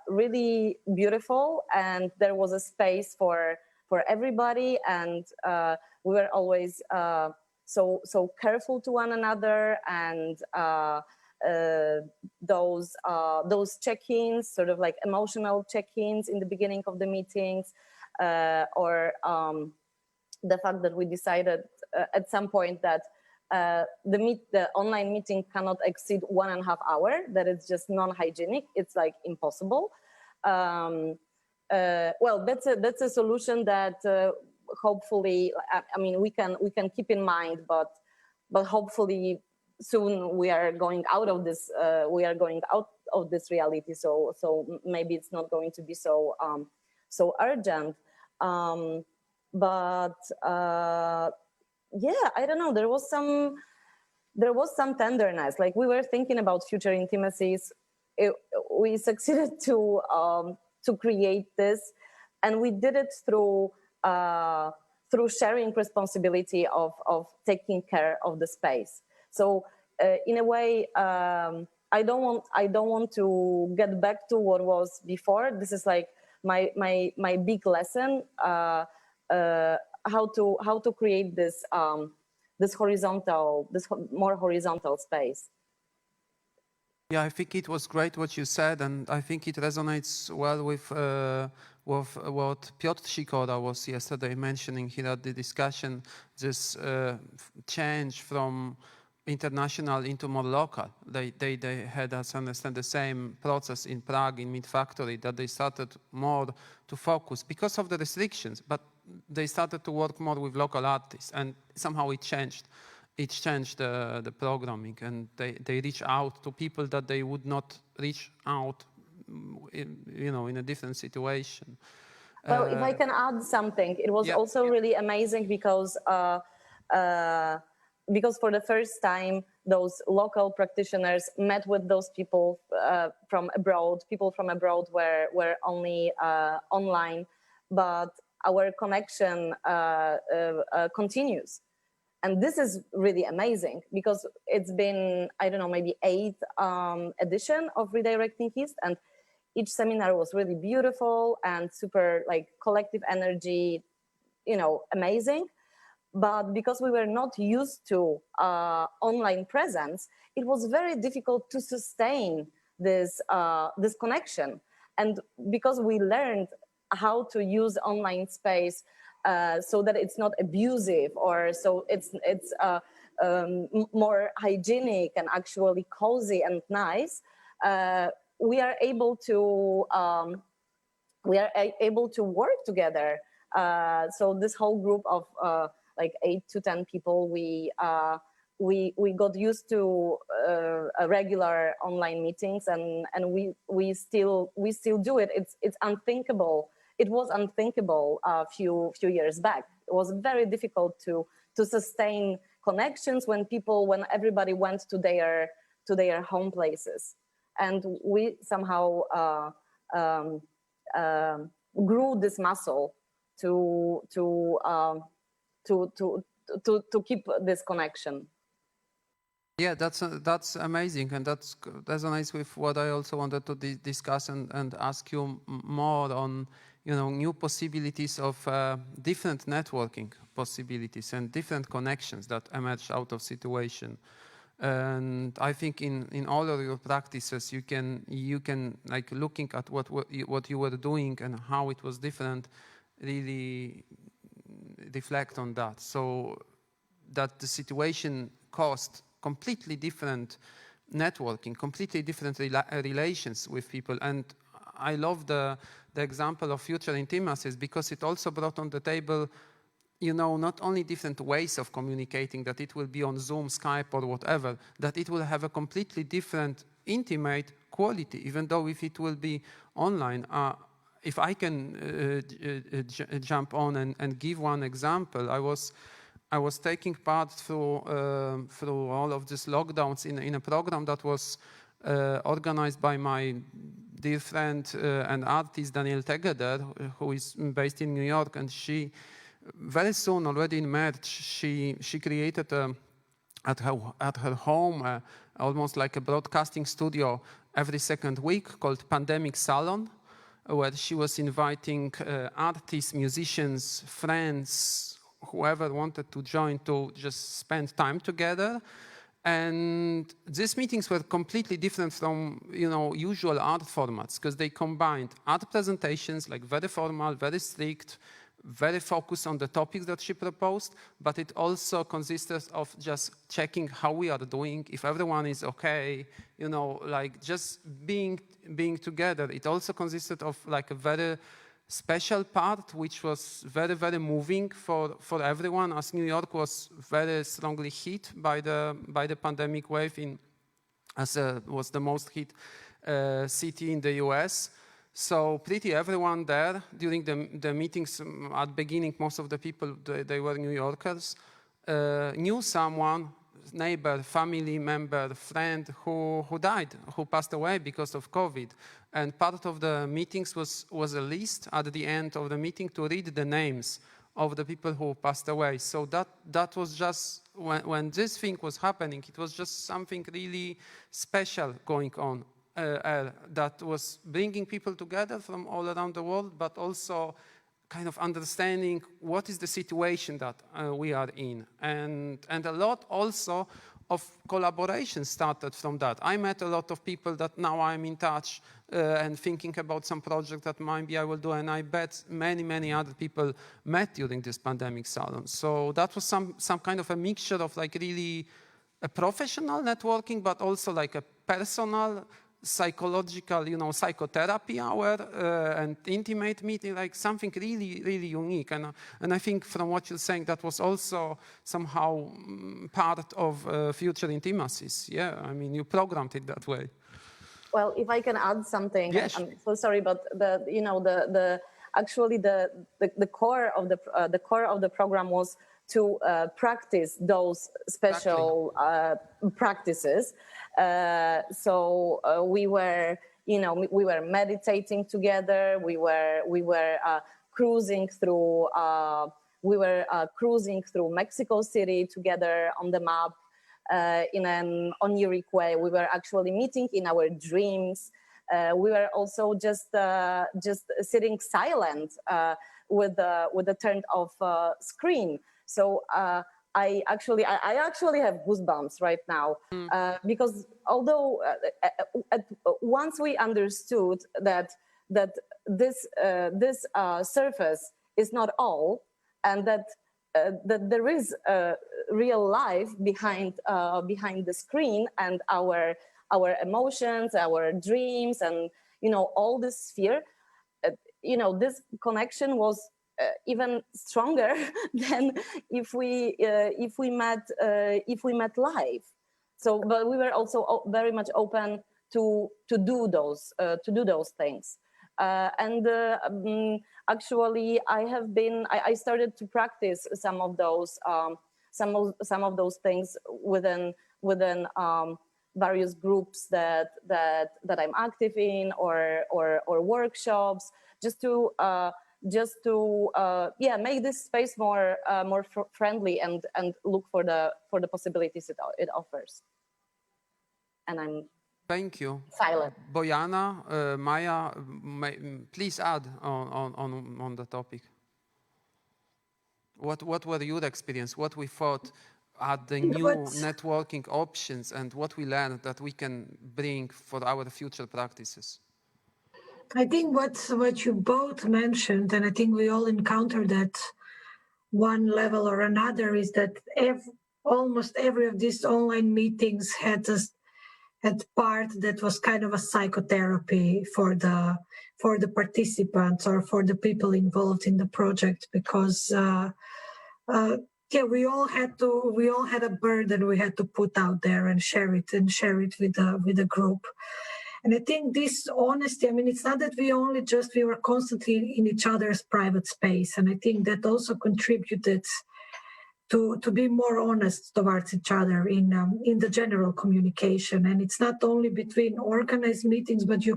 really beautiful, and there was a space for everybody, and we were always so careful to one another, and those check-ins, sort of like emotional check-ins in the beginning of the meetings, or the fact that we decided at some point that the online meeting cannot exceed 1.5 hours, that it's just non-hygienic, it's like impossible. Well, that's a solution that hopefully, I mean, we can keep in mind, but hopefully soon we are going out of this. We are going out of this reality. So maybe it's not going to be so urgent. Yeah, I don't know. There was some tenderness. Like we were thinking about future intimacies. We succeeded to create this, and we did it through sharing responsibility of taking care of the space. So in a way, I don't want to get back to what was before. This is like my big lesson. How to create this more horizontal space. Yeah, I think it was great what you said, and I think it resonates well with what Piotr Sikora was yesterday mentioning here at the discussion, this change from international into more local. They had us understand the same process in Prague, in Meat Factory, that they started more to focus because of the restrictions, but they started to work more with local artists, and somehow it changed. It changed the programming, and they reach out to people that they would not reach out, in a different situation. Well, if I can add something, it was also really amazing because for the first time, those local practitioners met with those people from abroad. People from abroad were only online, but our connection continues. And this is really amazing because it's been, I don't know, maybe 8th edition of Redirecting East. And each seminar was really beautiful and super like collective energy, you know, amazing. But because we were not used to online presence, it was very difficult to sustain this connection. And because we learned how to use online space so that it's not abusive, or so it's more hygienic and actually cozy and nice, we are able to work together. So this whole group of like 8 to 10 people, we got used to regular online meetings, and we still do it. It's unthinkable. It was unthinkable a few years back. It was very difficult to sustain connections when everybody went to their home places, and we somehow grew this muscle to keep this connection. Yeah, that's amazing, and that resonates with what I also wanted to discuss and ask you more on, you know, new possibilities of different networking possibilities and different connections that emerge out of situation. And I think in all of your practices, you can like looking at what you were doing and how it was different, really reflect on that. So that the situation caused completely different networking, completely different relations with people. And I love the example of future intimacies, because it also brought on the table, you know, not only different ways of communicating, that it will be on Zoom, Skype, or whatever, that it will have a completely different intimate quality, even though if it will be online. If I can jump on and give one example, I was taking part through all of these lockdowns in a program that was organized by my dear friend and artist Daniel Tegeder, who is based in New York, and she very soon, already in March, she created at her home almost like a broadcasting studio every second week called Pandemic Salon, where she was inviting artists, musicians, friends, whoever wanted to join to just spend time together. And these meetings were completely different from, you know, usual art formats, because they combined art presentations, like very formal, very strict, very focused on the topics that she proposed, but it also consisted of just checking how we are doing, if everyone is okay, you know, like just being together. It also consisted of like a very special part, which was very, very moving for everyone, as New York was very strongly hit by the pandemic wave, was the most hit city in the US. So pretty everyone there during the meetings at the beginning, most of the people, they were New Yorkers, knew someone, neighbor, family member, friend who died, who passed away because of COVID. And part of the meetings was a list at the end of the meeting to read the names of the people who passed away. So that was just, when this thing was happening, it was just something really special going on. That was bringing people together from all around the world, but also kind of understanding what is the situation that we are in. And a lot also of collaboration started from that. I met a lot of people that now I'm in touch and thinking about some project that maybe I will do, and I bet many, many other people met during this pandemic salon. So that was some kind of a mixture of like really a professional networking, but also like a personal, psychological, you know, psychotherapy hour and intimate meeting, like something really, really unique. And I think from what you're saying, that was also somehow part of future intimacies. Yeah, I mean, you programmed it that way. Well, if I can add something, yes. I'm so sorry, but actually the core of the program was to practice those special practices. So we were meditating together. We were cruising through Mexico City together on the map in an oniric way. We were actually meeting in our dreams. We were also just sitting silent with the turned off screen. So I actually have goosebumps right now because although once we understood that this surface is not all, and that there is real life behind the screen, and our emotions, our dreams, and all this sphere, this connection was even stronger than if we met live. So, but we were also very much open to do those things. Actually, I started to practice some of those things within various groups that I'm active in, or workshops, just to make this space more friendly and look for the possibilities it offers. And I'm Thank you. silent. Bojana, Maija, please add on the topic. What were your experience? What we thought are the new networking options, and what we learned that we can bring for our future practices? I think what you both mentioned, and I think we all encountered at one level or another, is that almost every of these online meetings had part that was kind of a psychotherapy for the participants or for the people involved in the project, because we all had a burden we had to put out there and share it with the group. And I think this honesty, I mean, it's not that we were constantly in each other's private space. And I think that also contributed to be more honest towards each other in the general communication. And it's not only between organized meetings, but you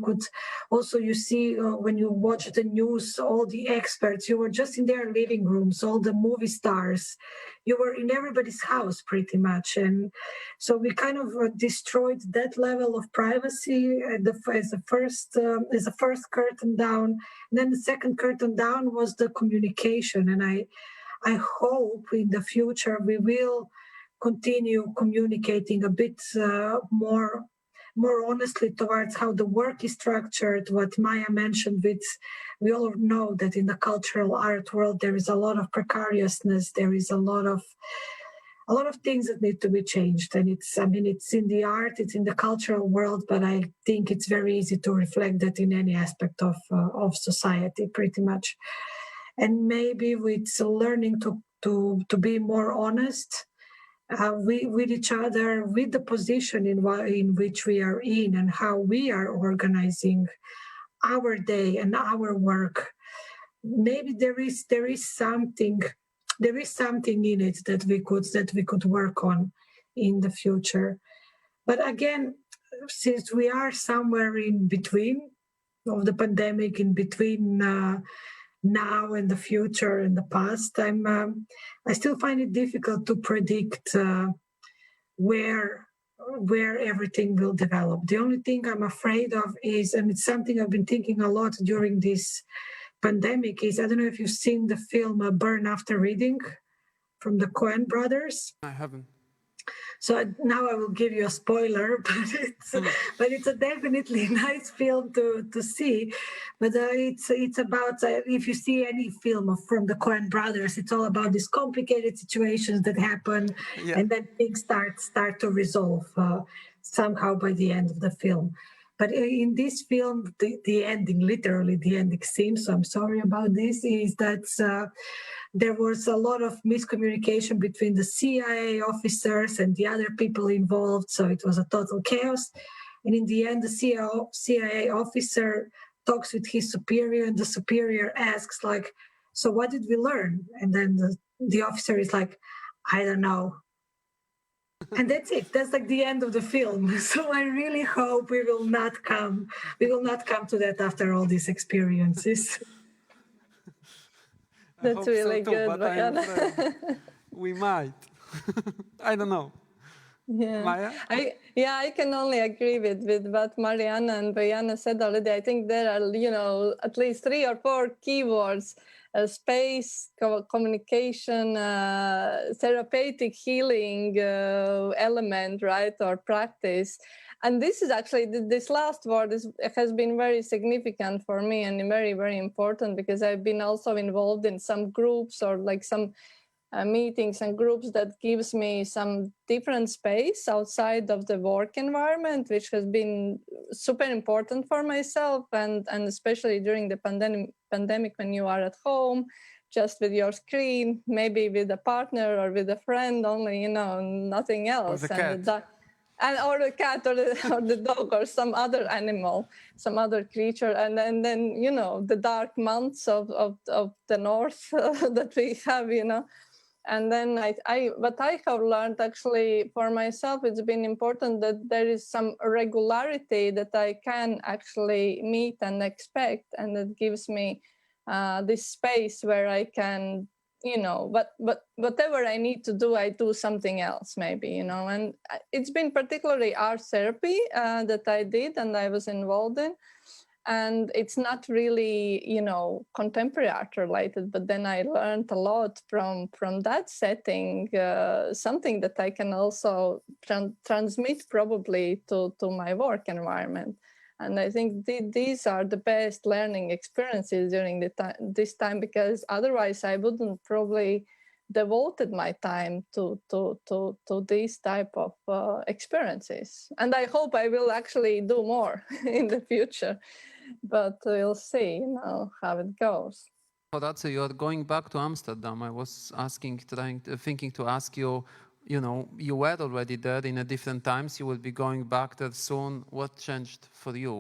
see when you watch the news, all the experts, you were just in their living rooms, all the movie stars, you were in everybody's house pretty much. And so we kind of destroyed that level of privacy as the first curtain down. And then the second curtain down was the communication. And I hope in the future we will continue communicating a bit more honestly towards how the work is structured. What Maija mentioned, we all know that in the cultural art world there is a lot of precariousness, there is a lot of things that need to be changed. And it's in the art, it's in the cultural world, but I think it's very easy to reflect that in any aspect of society, pretty much. And maybe with learning to be more honest with each other, with the position in which we are in, and how we are organizing our day and our work. Maybe there is something in it that we could work on in the future. But again, since we are somewhere in between of the pandemic, in between now and the future and the past, I still find it difficult to predict where everything will develop. The only thing I'm afraid of is, and it's something I've been thinking a lot during this pandemic, is, I don't know if you've seen the film Burn After Reading from the Coen brothers. I haven't. So now I will give you a spoiler, but it's a definitely nice film to see. But it's about, if you see any film from the Coen brothers, it's all about these complicated situations that happen, and then things start to resolve somehow by the end of the film. But in this film, the ending, literally the ending scene, so I'm sorry about this, is that there was a lot of miscommunication between the CIA officers and the other people involved, so it was a total chaos. And in the end, the CIA officer talks with his superior, and the superior asks, like, so what did we learn? And then the officer is like, I don't know. And that's it. That's like the end of the film. So I really hope we will not come to that after all these experiences. That's really good, Bojana. We might. I don't know. Yeah, Maija? I can only agree with what Marianna and Bojana said already. I think there are, at least 3 or 4 keywords: space, communication, therapeutic healing element, right, or practice. And this is actually this last word has been very significant for me and very, very important, because I've been also involved in some groups or like some meetings and groups that gives me some different space outside of the work environment, which has been super important for myself, and especially during the pandemic when you are at home just with your screen, maybe with a partner or with a friend only, nothing else. Or the cat. Or the cat or the dog or some other animal, some other creature. And then the dark months of the north that we have, And then what I have learned actually for myself, it's been important that there is some regularity that I can actually meet and expect, and that gives me this space where I can, but whatever I need to do, I do something else maybe, and it's been particularly art therapy that I did and I was involved in. And it's not really, contemporary art related, but then I learned a lot from that setting, something that I can also transmit probably to my work environment. And I think these are the best learning experiences during this time, because otherwise I wouldn't probably devoted my time to these type of experiences. And I hope I will actually do more in the future. But we'll see, how it goes. Horacy, you're going back to Amsterdam. I was thinking to ask you, you were already there in a different times. You will be going back there soon. What changed for you?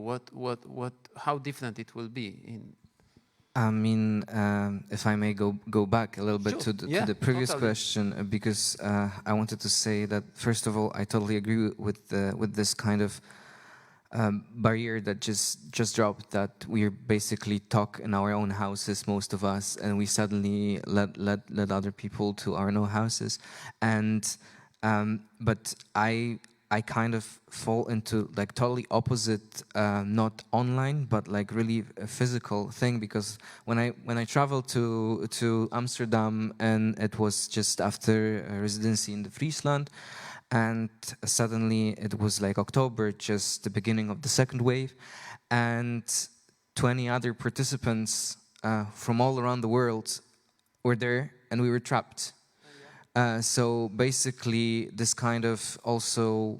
How different it will be? I mean, if I may go back a little bit Sure. to the previous question, because I wanted to say that, first of all, I totally agree with this kind of barrier that just dropped, that we're basically talk in our own houses, most of us, and we suddenly let other people to our own houses. And but I kind of fall into like totally opposite, not online, but like really a physical thing, because when I traveled to Amsterdam, and it was just after a residency in the Friesland, and suddenly it was like October, just the beginning of the second wave, and 20 other participants from all around the world were there, and we were trapped. So basically this kind of also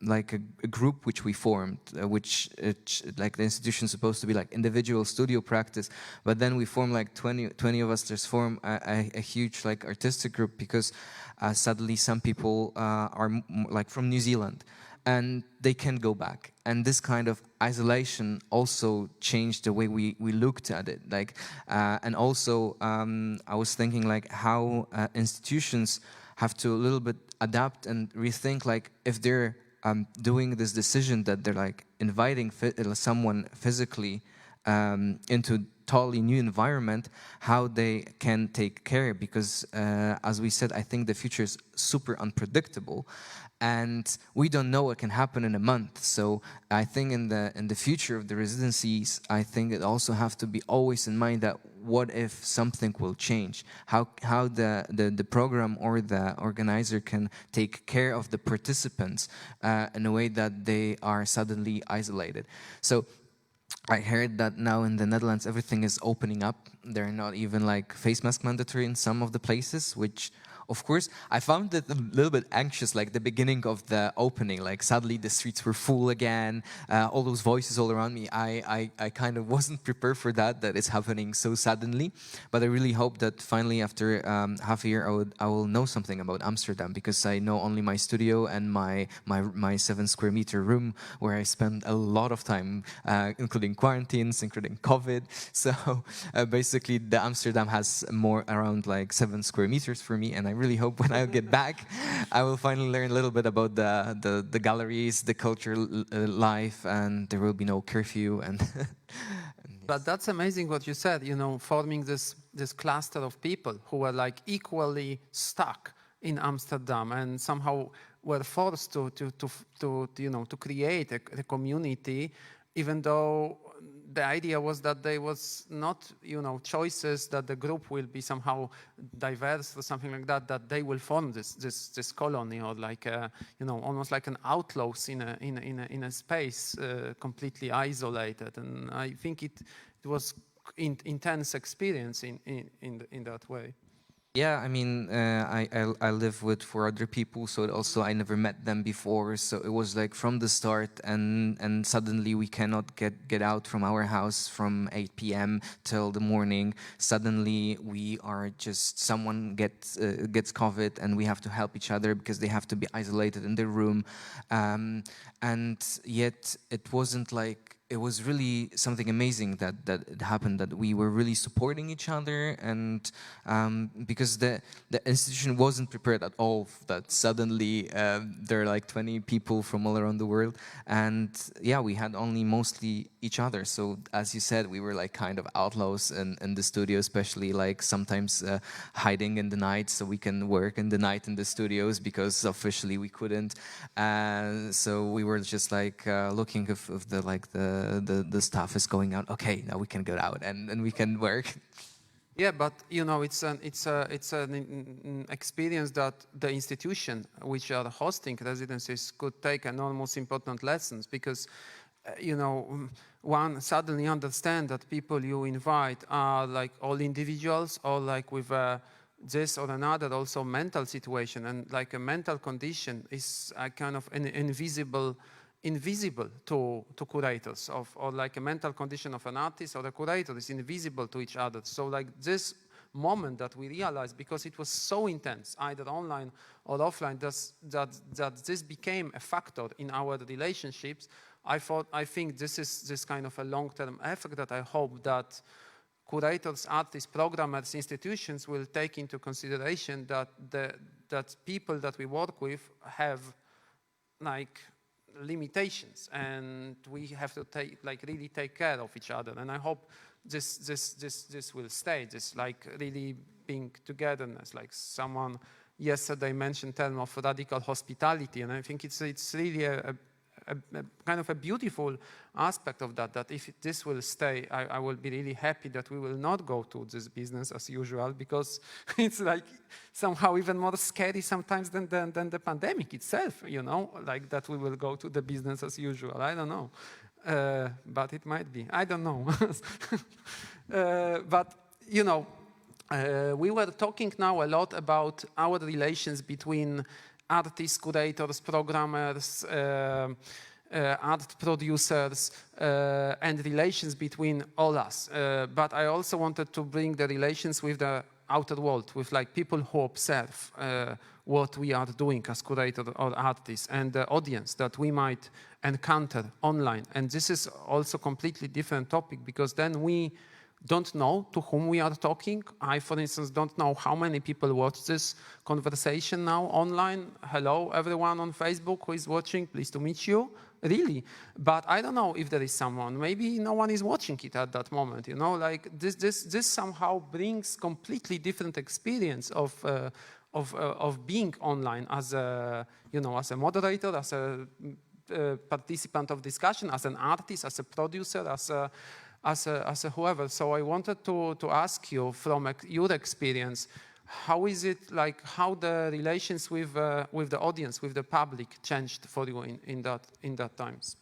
like a group which we formed, which like the institution's supposed to be like individual studio practice, but then we formed like 20 of us. There's formed a huge like artistic group, because suddenly some people are like from New Zealand and they can't go back, and this kind of isolation also changed the way we looked at it, like and also I was thinking like how institutions have to a little bit adapt and rethink, like if they're doing this decision that they're like inviting someone physically into totally new environment, how they can take care, because as we said, I think the future is super unpredictable, and we don't know what can happen in a month. So I think in the future of the residencies, I think it also have to be always in mind that what if something will change? How the program or the organizer can take care of the participants in a way that they are suddenly isolated. So I heard that now in the Netherlands everything is opening up. They're not even like face mask mandatory in some of the places, which of course I found it a little bit anxious, like the beginning of the opening, like suddenly the streets were full again, all those voices all around me. I kind of wasn't prepared for that it's happening so suddenly, but I really hope that finally after half a year I will know something about Amsterdam, because I know only my studio and my 7 square meter room where I spend a lot of time, including quarantines, including COVID. So basically the Amsterdam has more around like 7 square meters for me, and I really hope when I get back, I will finally learn a little bit about the galleries, the cultural life, and there will be no curfew. And But that's amazing what you said, forming this cluster of people who were like equally stuck in Amsterdam, and somehow were forced to create a community, even though the idea was that there was not, choices that the group will be somehow diverse or something like that, that they will form this colony, or like, almost like an outlaws in a space completely isolated. And I think it was intense experience in that way. Yeah, I mean, I live with 4 other people, so also I never met them before. So it was like from the start, and suddenly we cannot get out from our house from 8 p.m. till the morning. Suddenly we are just, someone gets COVID, and we have to help each other because they have to be isolated in their room. And yet it wasn't like, it was really something amazing that it happened, that we were really supporting each other, and because the institution wasn't prepared at all that suddenly there are like 20 people from all around the world, and yeah, we had only mostly each other. So as you said, we were like kind of outlaws in the studio, especially like sometimes hiding in the night so we can work in the night in the studios, because officially we couldn't. So we were just like looking if the staff is going out. Okay, now we can go out and we can work. Yeah, but it's an experience that the institution which are hosting residencies could take enormous important lessons, because one suddenly understand that people you invite are like all individuals, or like with this or another also mental situation, and like a mental condition is a kind of an invisible to curators, or like a mental condition of an artist or a curator is invisible to each other. So like this moment that we realized, because it was so intense, either online or offline, that this became a factor in our relationships. I think this is this kind of a long-term effort that I hope that curators, artists, programmers, institutions will take into consideration, that people that we work with have like limitations, and we have to really take care of each other. And I hope this will stay, this like really being togetherness. Like someone yesterday mentioned term of radical hospitality, and I think it's really a kind of a beautiful aspect of that if this will stay, I will be really happy that we will not go to this business as usual, because it's like somehow even more scary sometimes than the pandemic itself, like that we will go to the business as usual. I don't know, but it might be, I don't know. But we were talking now a lot about our relations between artists, curators, programmers, art producers, and relations between all us. But I also wanted to bring the relations with the outer world, with like people who observe what we are doing as curators or artists, and the audience that we might encounter online. And this is also a completely different topic, because then we don't know to whom we are talking. I, for instance, don't know how many people watch this conversation now online. Hello, everyone on Facebook who is watching, pleased to meet you, really. But I don't know if there is someone, maybe no one is watching it at that moment, like this somehow brings completely different experience of being online as a, as a moderator, as a participant of discussion, as an artist, as a producer, as a whoever. So I wanted to ask you, from your experience, how is it like, how the relations with the audience, with the public, changed for you in that times?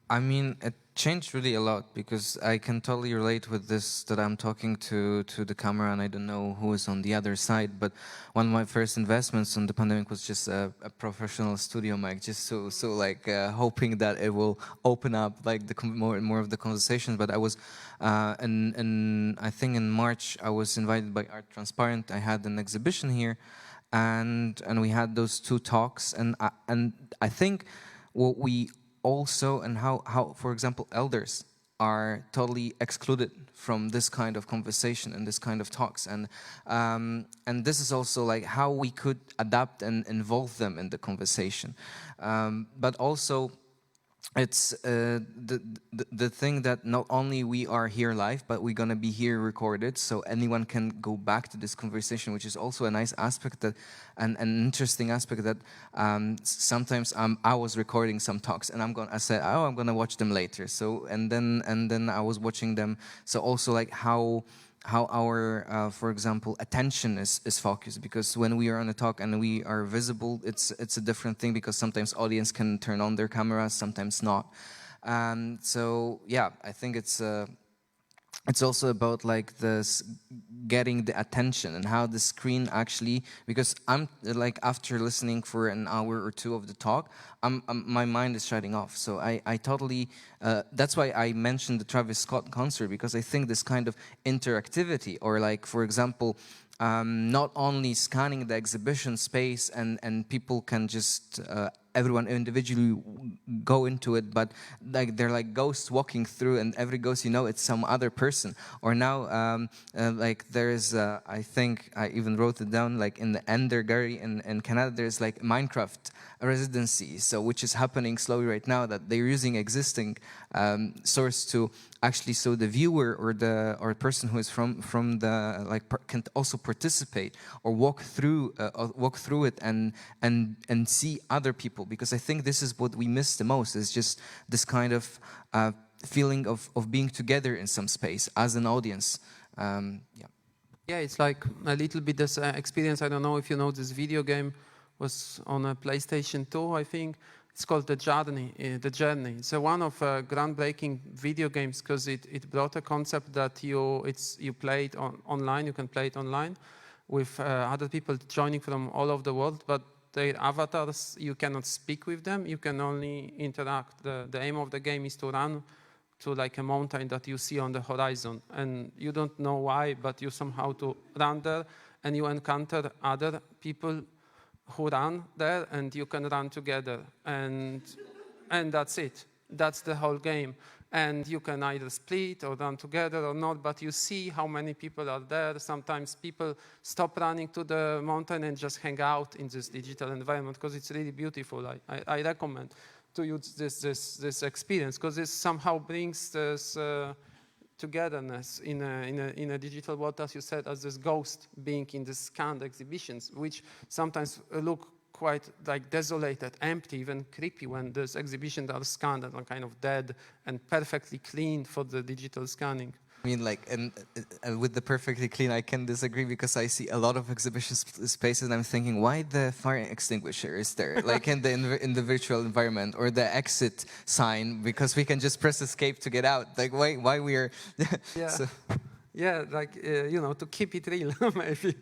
I mean, it changed really a lot, because I can totally relate with this, that I'm talking to the camera and I don't know who is on the other side. But one of my first investments in the pandemic was just a professional studio mic, just so like hoping that it will open up like more and more of the conversations. But I was, and I think in March I was invited by Art Transparent. I had an exhibition here, and we had those 2 talks, and I think what we also, and how, for example, elders are totally excluded from this kind of conversation and this kind of talks, and this is also like how we could adapt and involve them in the conversation, but also it's the thing that not only we are here live, but we're gonna be here recorded, so anyone can go back to this conversation, which is also a nice aspect that, an interesting aspect that sometimes I was recording some talks and I said, oh, I'm gonna watch them later. So and then I was watching them. So also like how our, for example, attention is focused, because when we are on a talk and we are visible, it's a different thing, because sometimes audience can turn on their cameras, sometimes not. So yeah, I think it's also about like this getting the attention and how the screen actually, because I'm like, after listening for an hour or two of the talk, my mind is shutting off. So I totally, that's why I mentioned the Travis Scott concert, because I think this kind of interactivity, or like, for example, not only scanning the exhibition space and people can just everyone individually go into it, but like they're like ghosts walking through, and every ghost, you know, it's some other person. Or now like there's I think I even wrote it down, like in the Ender Gallery in Canada, there's like Minecraft residencies, so which is happening slowly right now, that they're using existing source to actually, so the viewer or the person who is from the like can also participate or walk through it and see other people, because I think this is what we miss the most, is just this kind of feeling of being together in some space as an audience. Yeah, it's like a little bit this experience. I don't know if you know, this video game was on a PlayStation 2, I think. It's called The Journey. It's one of groundbreaking video games, because it brought a concept that you play it online. You can play it online with other people joining from all over the world, but their avatars, you cannot speak with them. You can only interact. The aim of the game is to run to like a mountain that you see on the horizon, and you don't know why, but you somehow to run there, and you encounter other people who run there, and you can run together, and that's it. That's the whole game. And you can either split or run together or not, but you see how many people are there. Sometimes people stop running to the mountain and just hang out in this digital environment, because it's really beautiful. I recommend to use this experience, because this somehow brings this togetherness in a digital world, as you said, as this ghost being in the scanned exhibitions, which sometimes look quite like desolated, empty, even creepy, when those exhibitions are scanned and are kind of dead and perfectly clean for the digital scanning. I mean, like, and with the perfectly clean, I can disagree, because I see a lot of exhibition spaces, and I'm thinking, why the fire extinguisher is there, like in the virtual environment, or the exit sign, because we can just press escape to get out. Like, why we are? Yeah, so. Yeah, like you know, to keep it real, maybe.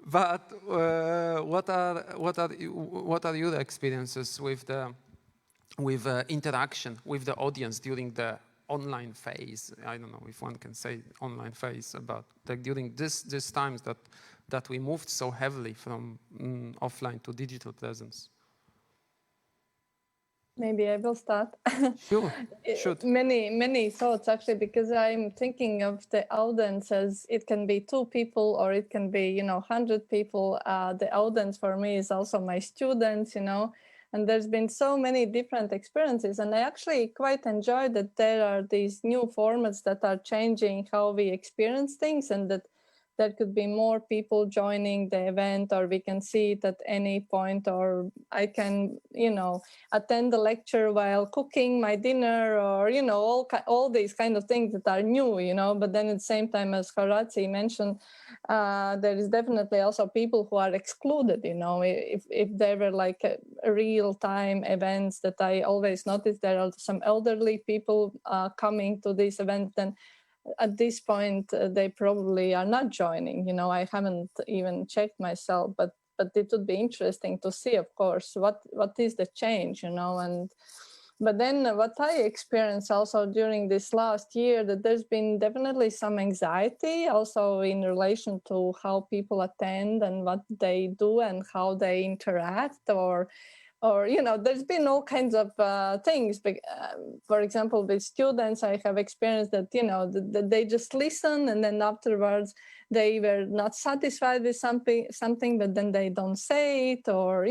But what are your experiences with interaction with the audience during the online phase? I don't know if one can say online phase, about like during these times that we moved so heavily from offline to digital presence. Maybe I will start. Sure. Should. Many thoughts, actually, because I'm thinking of the audience as it can be 2 people, or it can be 100 people. The audience for me is also my students, and there's been so many different experiences, and I actually quite enjoy that there are these new formats that are changing how we experience things, and that there could be more people joining the event, or we can see it at any point, or I can, attend the lecture while cooking my dinner, or, all these kind of things that are new, but then at the same time, as Horacy mentioned, there is definitely also people who are excluded, if there were like real-time events that I always notice, there are some elderly people coming to this event, then at this point they probably are not joining. I haven't even checked myself, but it would be interesting to see, of course, what is the change, but then what I experienced also during this last year, that there's been definitely some anxiety also in relation to how people attend and what they do and how they interact, or or there's been all kinds of things. For example, with students, I have experienced that that they just listen, and then afterwards they were not satisfied with something, but then they don't say it, or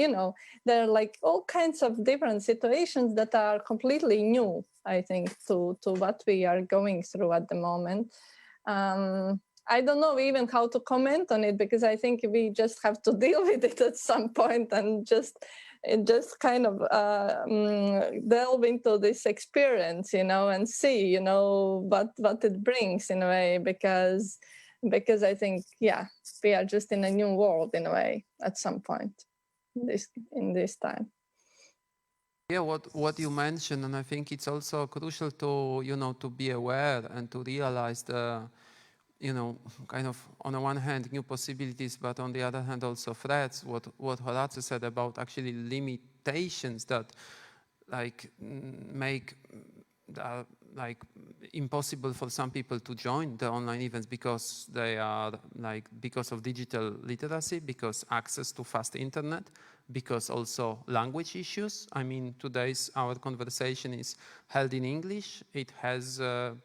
there are like all kinds of different situations that are completely new, I think, to what we are going through at the moment. I don't know even how to comment on it, because I think we just have to deal with it at some point and just kind of delve into this experience, and see, what it brings in a way, because I think, we are just in a new world in a way at some point in this time. Yeah, what you mentioned, and I think it's also crucial to to be aware and to realize the kind of, on the one hand, new possibilities, but on the other hand, also threats. What Horacy said about actually limitations that make impossible for some people to join the online events because they are because of digital literacy, because access to fast internet, because also language issues. I mean, our conversation is held in English. It has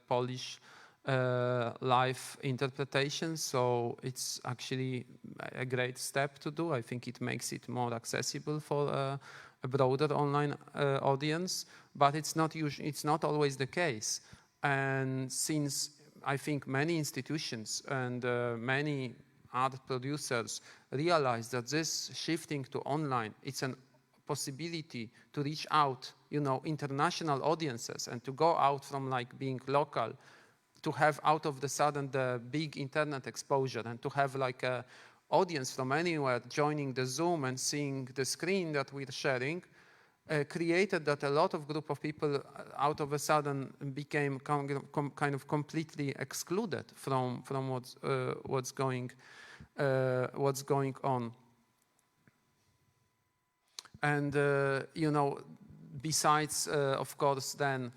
Polish live interpretation, so it's actually a great step to do. I think it makes it more accessible for a broader online audience, but it's not always the case. And since I think many institutions and many art producers realize that this shifting to online, it's a possibility to reach out, international audiences, and to go out from being local, to have out of the sudden the big internet exposure, and to have a audience from anywhere joining the Zoom and seeing the screen that we're sharing, created that a lot of group of people out of a sudden became kind of completely excluded from what's going on. And besides of course then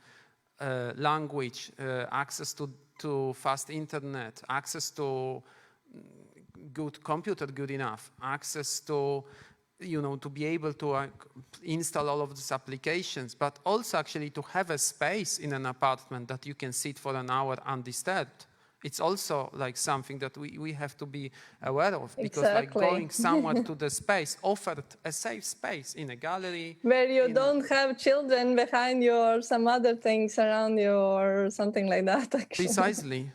language, access to fast internet, access to good computer good enough, access to to be able to install all of these applications, but also actually to have a space in an apartment that you can sit for an hour undisturbed. It's also something that we have to be aware of, because exactly. Going somewhere to the space, offered a safe space in a gallery where you don't have children behind you or some other things around you or something like that, actually. Precisely.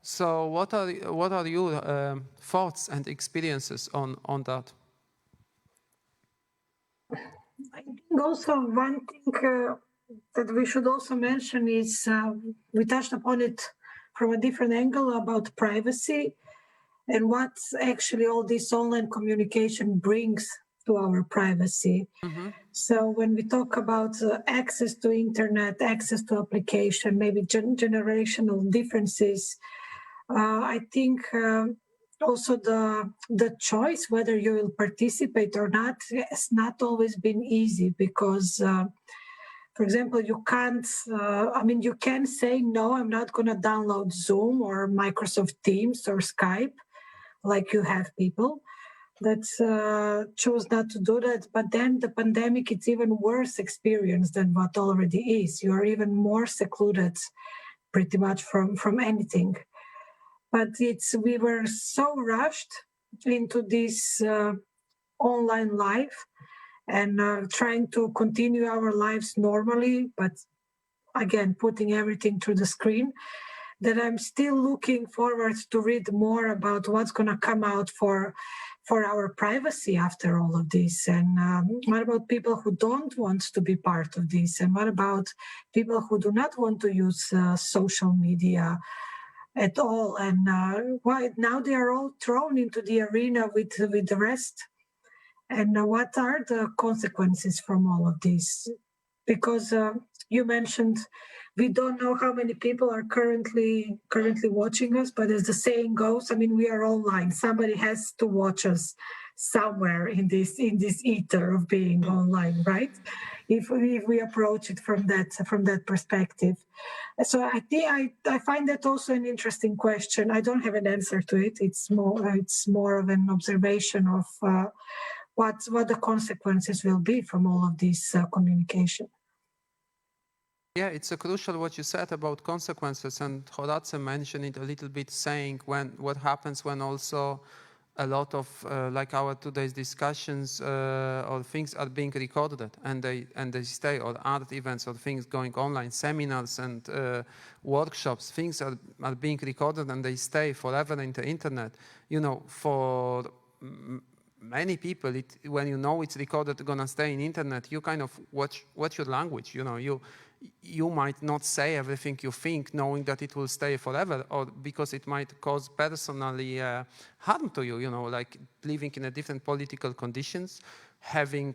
So what are your thoughts and experiences on that? I think also one thing that we should also mention is we touched upon it from a different angle about privacy and what actually all this online communication brings to our privacy. Mm-hmm. So when we talk about access to internet, access to application, maybe generational differences, I think also the choice whether you will participate or not has not always been easy, because for example, you can't, you can say, no, I'm not going to download Zoom or Microsoft Teams or Skype, like you have people that chose not to do that. But then the pandemic, it's even worse experience than what already is. You're even more secluded pretty much from anything. But we were so rushed into this online life and trying to continue our lives normally, but again, putting everything through the screen, that I'm still looking forward to read more about what's going to come out for our privacy after all of this. And what about people who don't want to be part of this? And what about people who do not want to use social media at all? And why now they are all thrown into the arena with the rest? And what are the consequences from all of this? Because you mentioned we don't know how many people are currently watching us, but as the saying goes, we are online. Somebody has to watch us somewhere in this ether of being online, right? If we approach it from that perspective. So I think I find that also an interesting question. I don't have an answer to it. It's more of an observation of what the consequences will be from all of this communication. Yeah, it's a crucial what you said about consequences, and Horacy mentioned it a little bit, saying what happens when also a lot of like our today's discussions or things are being recorded and they stay, or art events or things going online, seminars and workshops, things are being recorded and they stay forever in the internet. You know, for many people, when you know it's recorded, gonna stay in internet, you kind of watch your language. You know, you might not say everything you think, knowing that it will stay forever, or because it might cause personally harm to you. You know, like living in a different political conditions, having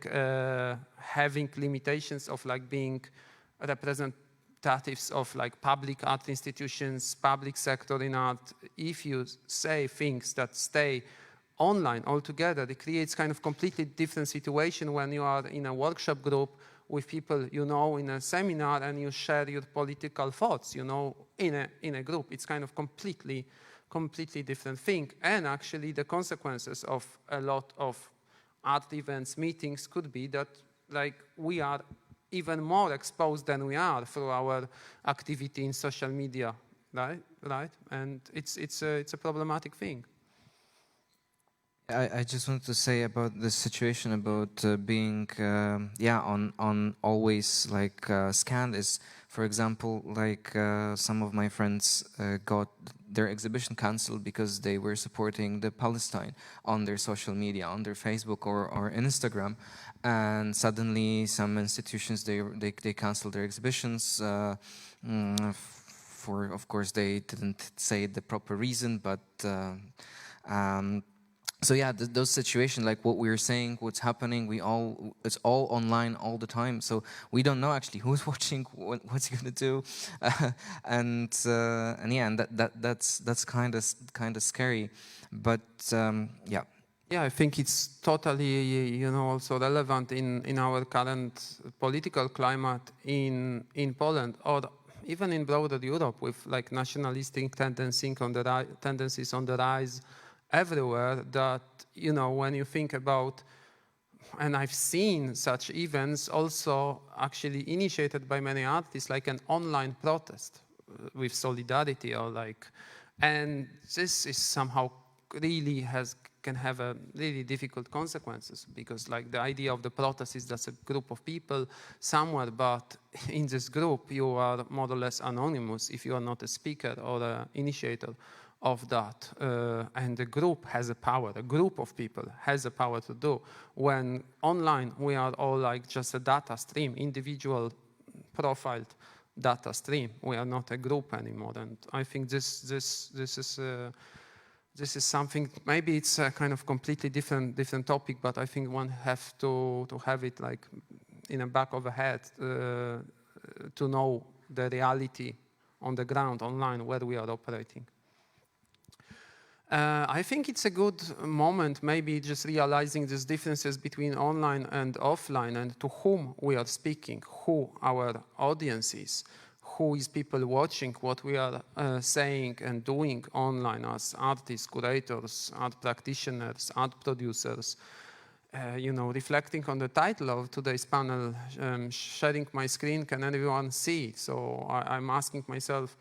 limitations of like being representatives of like public art institutions, public sector in art. If you say things that stay online altogether, it creates kind of completely different situation when you are in a workshop group with people you know in a seminar and you share your political thoughts, you know, in a group. It's kind of completely different thing. And actually the consequences of a lot of art events, meetings could be that like we are even more exposed than we are through our activity in social media, right? And it's a problematic thing. I just wanted to say about the situation about being on always like scanned is, for example, like some of my friends got their exhibition cancelled because they were supporting the Palestine on their social media, on their Facebook or Instagram, and suddenly some institutions they canceled their exhibitions for, of course, they didn't say the proper reason, but so yeah, those situations, like what we were saying, what's happening, it's all online all the time. So we don't know actually who's watching, what's he gonna do, and that's kind of scary. But yeah. Yeah, I think it's totally, you know, also relevant in our current political climate in Poland, or even in broader Europe, with like nationalistic tendencies on the rise everywhere. That, you know, when you think about, and I've seen such events also actually initiated by many artists, like an online protest with solidarity, or like, and this is somehow really can have a really difficult consequences, because like the idea of the protest is that's a group of people somewhere, but in this group you are more or less anonymous if you are not a speaker or an initiator of that, and the group has a power, a group of people has a power to do. When online we are all like just a data stream, individual profiled data stream, we are not a group anymore. And I think this is something, maybe it's a kind of completely different topic, but I think one have to have it like in the back of the head to know the reality on the ground online where we are operating. I think it's a good moment, maybe just realizing these differences between online and offline, and to whom we are speaking, who our audience is, who is people watching what we are saying and doing online as artists, curators, art practitioners, art producers. You know, reflecting on the title of today's panel, sharing my screen, can everyone see? So I'm asking myself,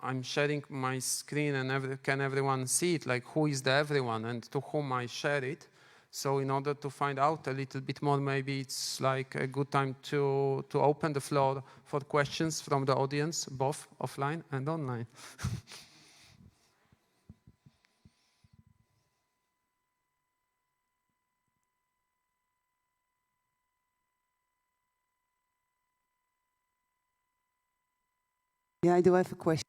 I'm sharing my screen and can everyone see it? Like, who is the everyone and to whom I share it? So in order to find out a little bit more, maybe it's like a good time to open the floor for questions from the audience, both offline and online. Yeah, I do have a question.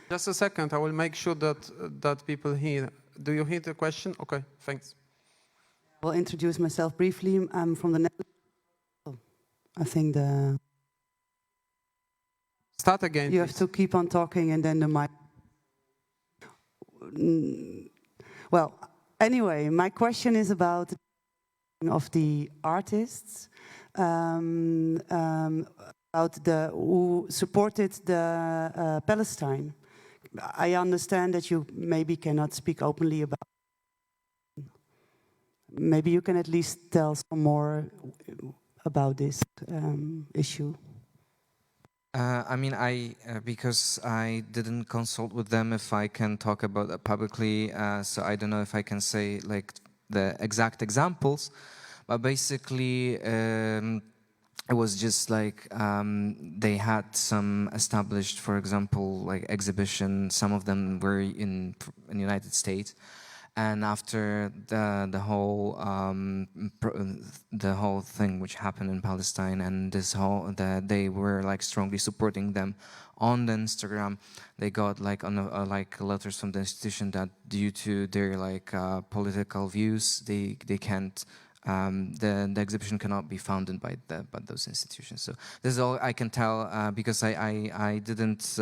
Just a second, I will make sure that people hear. Do you hear the question? Okay, thanks. I will introduce myself briefly. I'm from the Netherlands. I think Start again. You please. have to keep on talking and then the mic. Well, anyway, my question is about of the artists, about who supported the Palestine. I understand that you maybe cannot speak openly about maybe you can at least tell some more about this issue. I mean, because I didn't consult with them if I can talk about that publicly, so I don't know if I can say like the exact examples, but basically it was just like they had some established, for example, like exhibition. Some of them were in the United States. And after the whole thing which happened in Palestine, and they were like strongly supporting them on the Instagram, they got like like letters from the institution that due to their like political views, they can't. The exhibition cannot be funded by those institutions. So this is all I can tell because I didn't.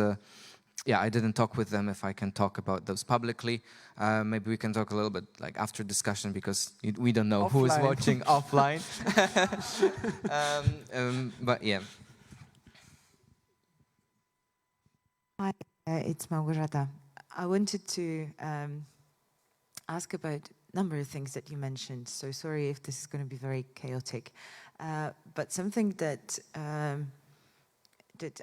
Yeah, I didn't talk with them if I can talk about those publicly. Maybe we can talk a little bit like after discussion because we don't know who is watching offline. But yeah. Hi, it's Małgorzata. I wanted to ask about a number of things that you mentioned. So sorry if this is going to be very chaotic. But something that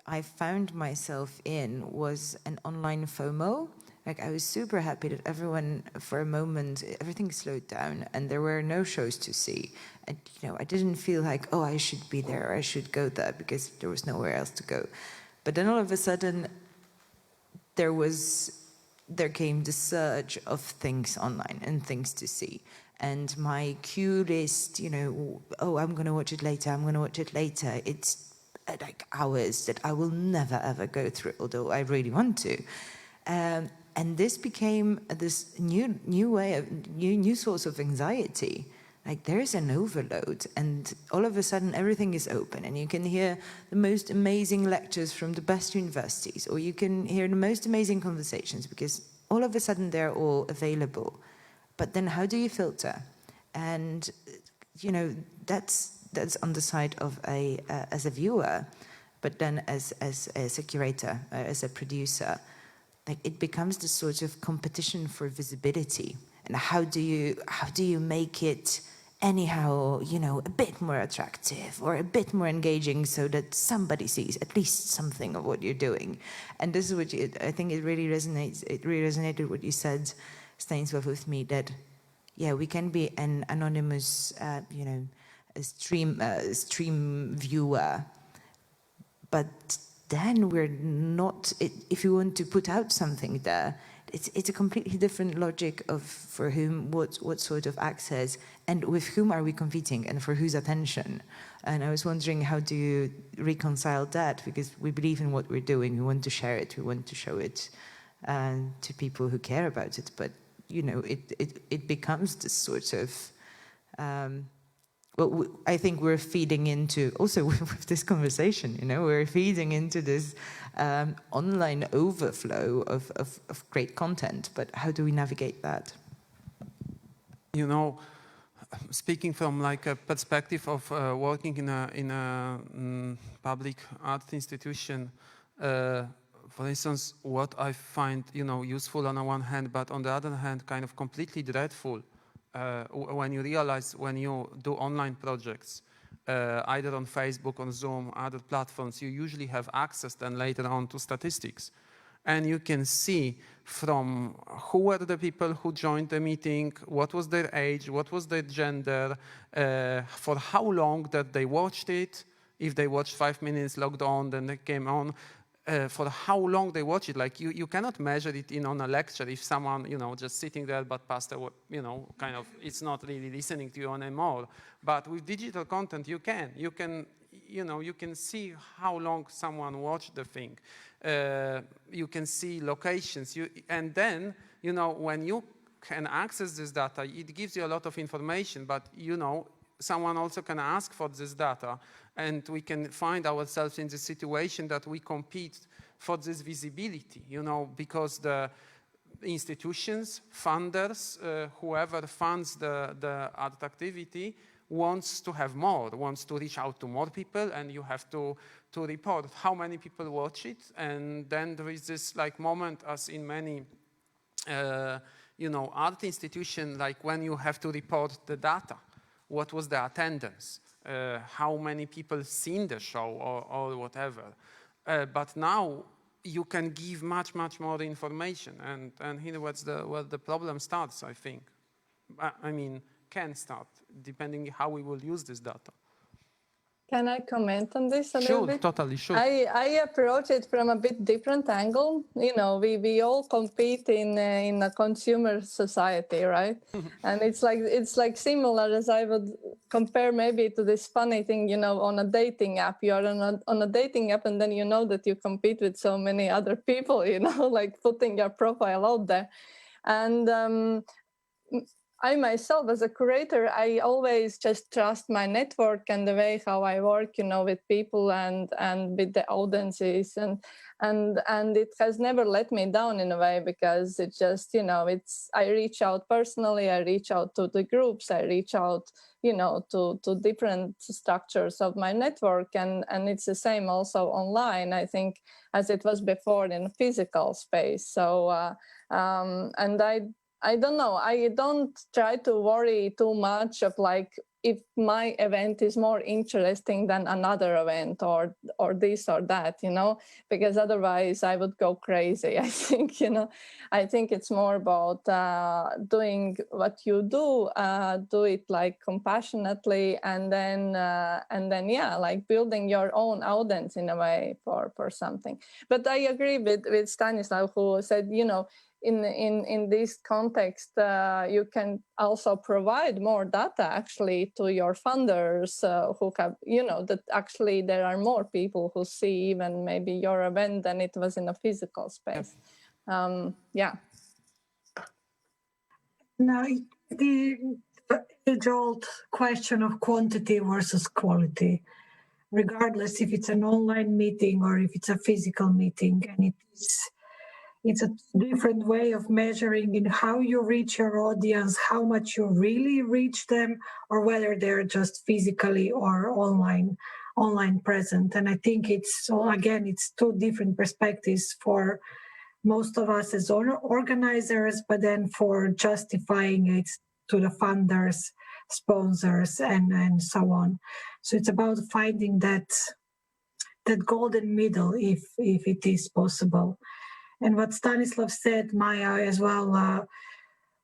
I found myself in was an online FOMO. Like I was super happy that everyone, for a moment, everything slowed down and there were no shows to see. And I didn't feel like, oh, I should be there, I should go there because there was nowhere else to go. But then all of a sudden, there came the surge of things online and things to see. And my queue list, oh, I'm going to watch it later, it's like hours that I will never ever go through, although I really want to. And this became this new way of new source of anxiety. Like there is an overload, and all of a sudden everything is open, and you can hear the most amazing lectures from the best universities, or you can hear the most amazing conversations because all of a sudden they're all available. But then how do you filter? And that's on the side of as a viewer, but then as a curator, as a producer, like it becomes this sort of competition for visibility. And how do you make it anyhow, a bit more attractive or a bit more engaging so that somebody sees at least something of what you're doing? And this is what I think it really resonates. It really resonated what you said, Stanislaw, with me, that yeah, we can be an anonymous, a stream viewer, but then we're not. If you want to put out something there, it's a completely different logic of for whom, what sort of access, and with whom are we competing, and for whose attention. And I was wondering, how do you reconcile that? Because we believe in what we're doing, we want to share it, we want to show it to people who care about it, but it becomes this sort of. Well, I think we're feeding into, also with this conversation, we're feeding into this online overflow of great content, but how do we navigate that? Speaking from like a perspective of working in a public art institution, for instance, what I find, useful on the one hand, but on the other hand, kind of completely dreadful, when you realize when you do online projects, either on Facebook, on Zoom, other platforms, you usually have access then later on to statistics. And you can see from who were the people who joined the meeting, what was their age, what was their gender, for how long that they watched it. If they watched 5 minutes, logged on, then they came on. For how long they watch it. Like you cannot measure it on a lecture if someone, just sitting there, but pastor, kind of, it's not really listening to you anymore. But with digital content, you can see how long someone watched the thing. You can see locations. And then, when you can access this data, it gives you a lot of information, but, someone also can ask for this data, and we can find ourselves in the situation that we compete for this visibility, because the institutions, funders, whoever funds the art activity wants to have more, wants to reach out to more people, and you have to report how many people watch it. And then there is this like moment, as in many you know, art institution, like when you have to report the data, what was the attendance, how many people seen the show or whatever. But now you can give much more information, and here where the problem starts, I think. I mean, can start, depending how we will use this data. Can I comment on this a little bit? Totally, sure. I approach it from a bit different angle. You know, we all compete in a consumer society, right? And it's like similar as I would compare maybe to this funny thing, you know, on a dating app. You are on a dating app, and then you know that you compete with so many other people, you know, like putting your profile out there. And I myself, as a curator, I always just trust my network and the way how I work, you know, with people and with the audiences, and it has never let me down in a way, because it just, you know, I reach out personally, I reach out to the groups, I reach out, you know, to different structures of my network, and it's the same also online, I think, as it was before in physical space. So and I don't know. I don't try to worry too much of like if my event is more interesting than another event or this or that, you know, because otherwise I would go crazy. I think, you know, I think it's more about doing what you do it like compassionately, and then yeah, like building your own audience in a way for something. But I agree with Stanislaw, who said, you know, in this context, you can also provide more data actually to your funders who have, you know, that actually there are more people who see even maybe your event than it was in a physical space. Yeah. Now, the age-old question of quantity versus quality, regardless if it's an online meeting or if it's a physical meeting, and it's a different way of measuring in how you reach your audience, how much you really reach them, or whether they're just physically or online present. And I think it's two different perspectives for most of us as organizers, but then for justifying it to the funders, sponsors, and so on. So it's about finding that golden middle, if it is possible. And what Stanislav said, Maija, as well,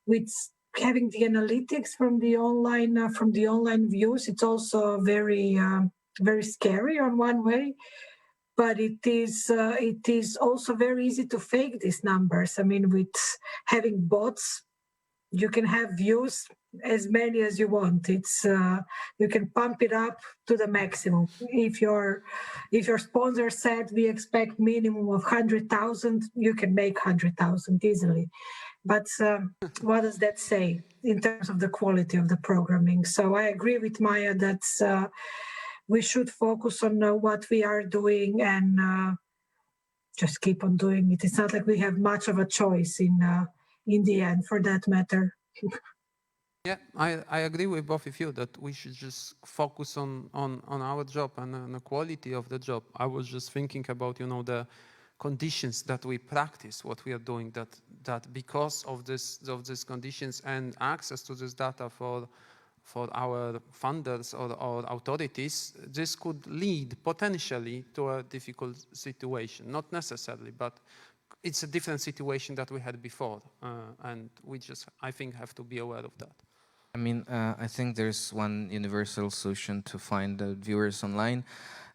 with having the analytics from the online views, it's also very very scary on one way, but it is also very easy to fake these numbers. I mean, with having bots, you can have views as many as you want. It's you can pump it up to the maximum. If your sponsor said we expect minimum of 100,000, you can make 100,000 easily. But what does that say in terms of the quality of the programming? So I agree with Maija that we should focus on what we are doing and just keep on doing it. It's not like we have much of a choice in the end, for that matter. Yeah, I agree with both of you that we should just focus on our job and on the quality of the job. I was just thinking about, you know, the conditions that we practice what we are doing, that because of these conditions and access to this data for our funders or authorities, this could lead potentially to a difficult situation. Not necessarily, but it's a different situation that we had before, and we just, I think, have to be aware of that. I mean, I think there's one universal solution to find the viewers online,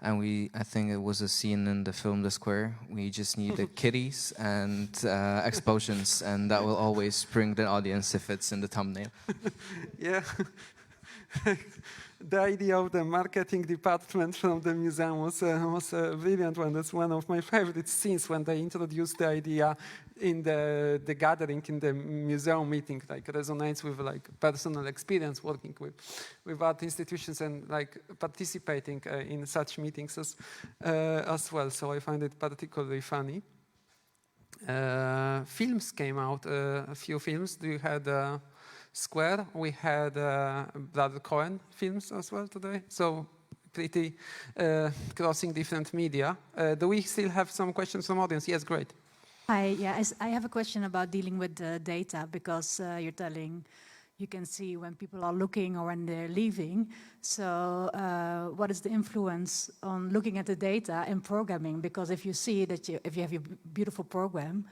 and I think it was a scene in the film The Square. We just need the kitties and explosions, and that will always bring the audience if it's in the thumbnail. Yeah. The idea of the marketing department from the museum was a brilliant one. That's one of my favorite scenes when they introduced the idea in the gathering in the museum meeting, like resonates with like personal experience working with art institutions and like participating in such meetings as well. So I find it particularly funny. Films came out, a few films. You had Square, we had Brother Cohen films as well today, so pretty crossing different media. Do we still have some questions from audience? Yes, great. Hi, yeah, I have a question about dealing with data, because you're telling you can see when people are looking or when they're leaving. So what is the influence on looking at the data in programming? Because if you see that if you have your beautiful program,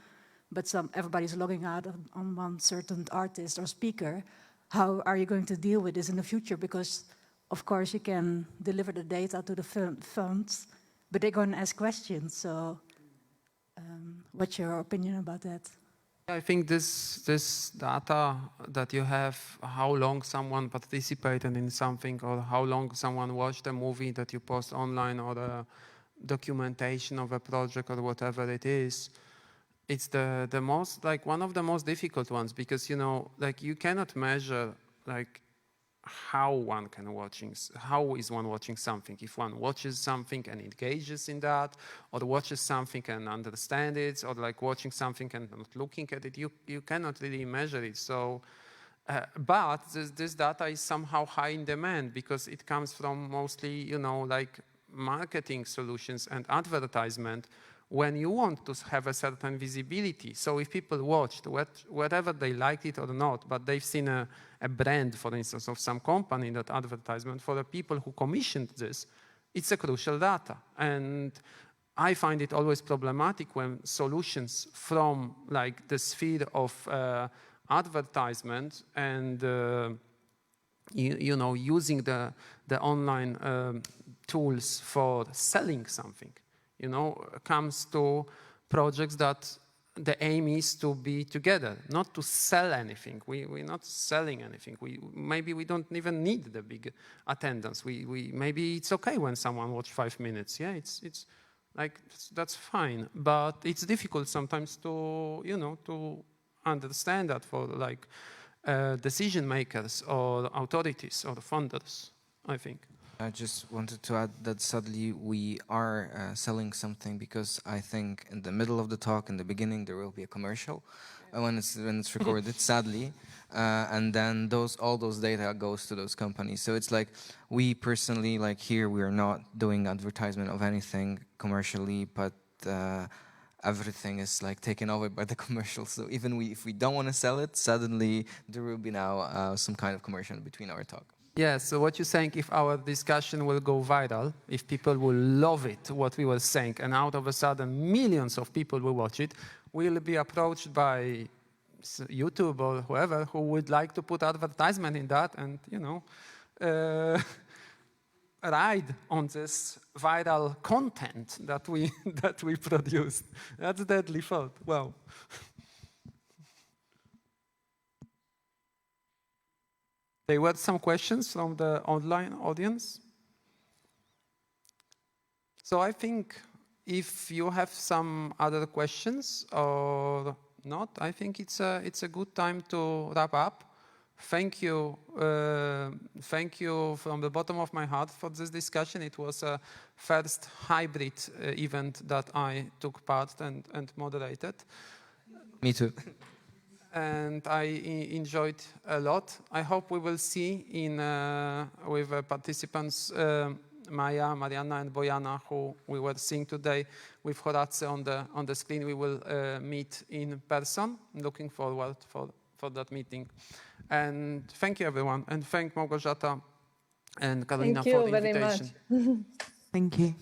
but everybody's logging out on one certain artist or speaker, how are you going to deal with this in the future? Because of course you can deliver the data to the funds, but they're going to ask questions. So what's your opinion about that? I think this data that you have, how long someone participated in something, or how long someone watched a movie that you post online, or a documentation of a project, or whatever it is, it's the most, like, one of the most difficult ones, because, you know, like, you cannot measure, like, how is one watching something. If one watches something and engages in that, or watches something and understands it, or like watching something and not looking at it, you cannot really measure it. So, but this data is somehow high in demand, because it comes from mostly, you know, like marketing solutions and advertisement, when you want to have a certain visibility. So if people watched, whether they liked it or not, but they've seen a brand, for instance, of some company, that advertisement, for the people who commissioned this, it's a crucial data. And I find it always problematic when solutions from, like, the sphere of advertisement and you know, using the online tools for selling something, you know, comes to projects that the aim is to be together, not to sell anything. We're not selling anything. Maybe we don't even need the big attendance. Maybe it's okay when someone watch 5 minutes. Yeah, it's like, that's fine. But it's difficult sometimes to, you know, to understand that for, like, decision makers or authorities or funders, I think. I just wanted to add that sadly we are selling something, because I think in the middle of the talk, in the beginning, there will be a commercial when it's recorded, sadly, and then all those data goes to those companies. So it's like, we personally, like here, we are not doing advertisement of anything commercially, but everything is like taken over by the commercials. So even if we don't want to sell it, suddenly there will be now some kind of commercial between our talk. Yeah, so what you're saying, if our discussion will go viral, if people will love it, what we were saying, and out of a sudden millions of people will watch it, we'll be approached by YouTube or whoever who would like to put advertisement in that and, you know, ride on this viral content that we produced. That's a deadly thought. Wow. There were some questions from the online audience. So I think if you have some other questions or not, I think it's a good time to wrap up. Thank you from the bottom of my heart for this discussion. It was a first hybrid event that I took part and moderated. Me too. And I enjoyed a lot. I hope we will see with participants Maija, Marianna, and Bojana, who we were seeing today with Horacy on the screen. We will meet in person. I'm looking forward for that meeting. And thank you, everyone. And thank Małgorzata and Karolina for the invitation. Thank you.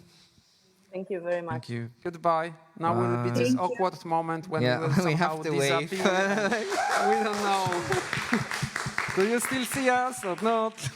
Thank you very much. Thank you. Goodbye. Now will be this awkward moment when we will somehow we have to disappear. wave. We don't know. Do you still see us or not?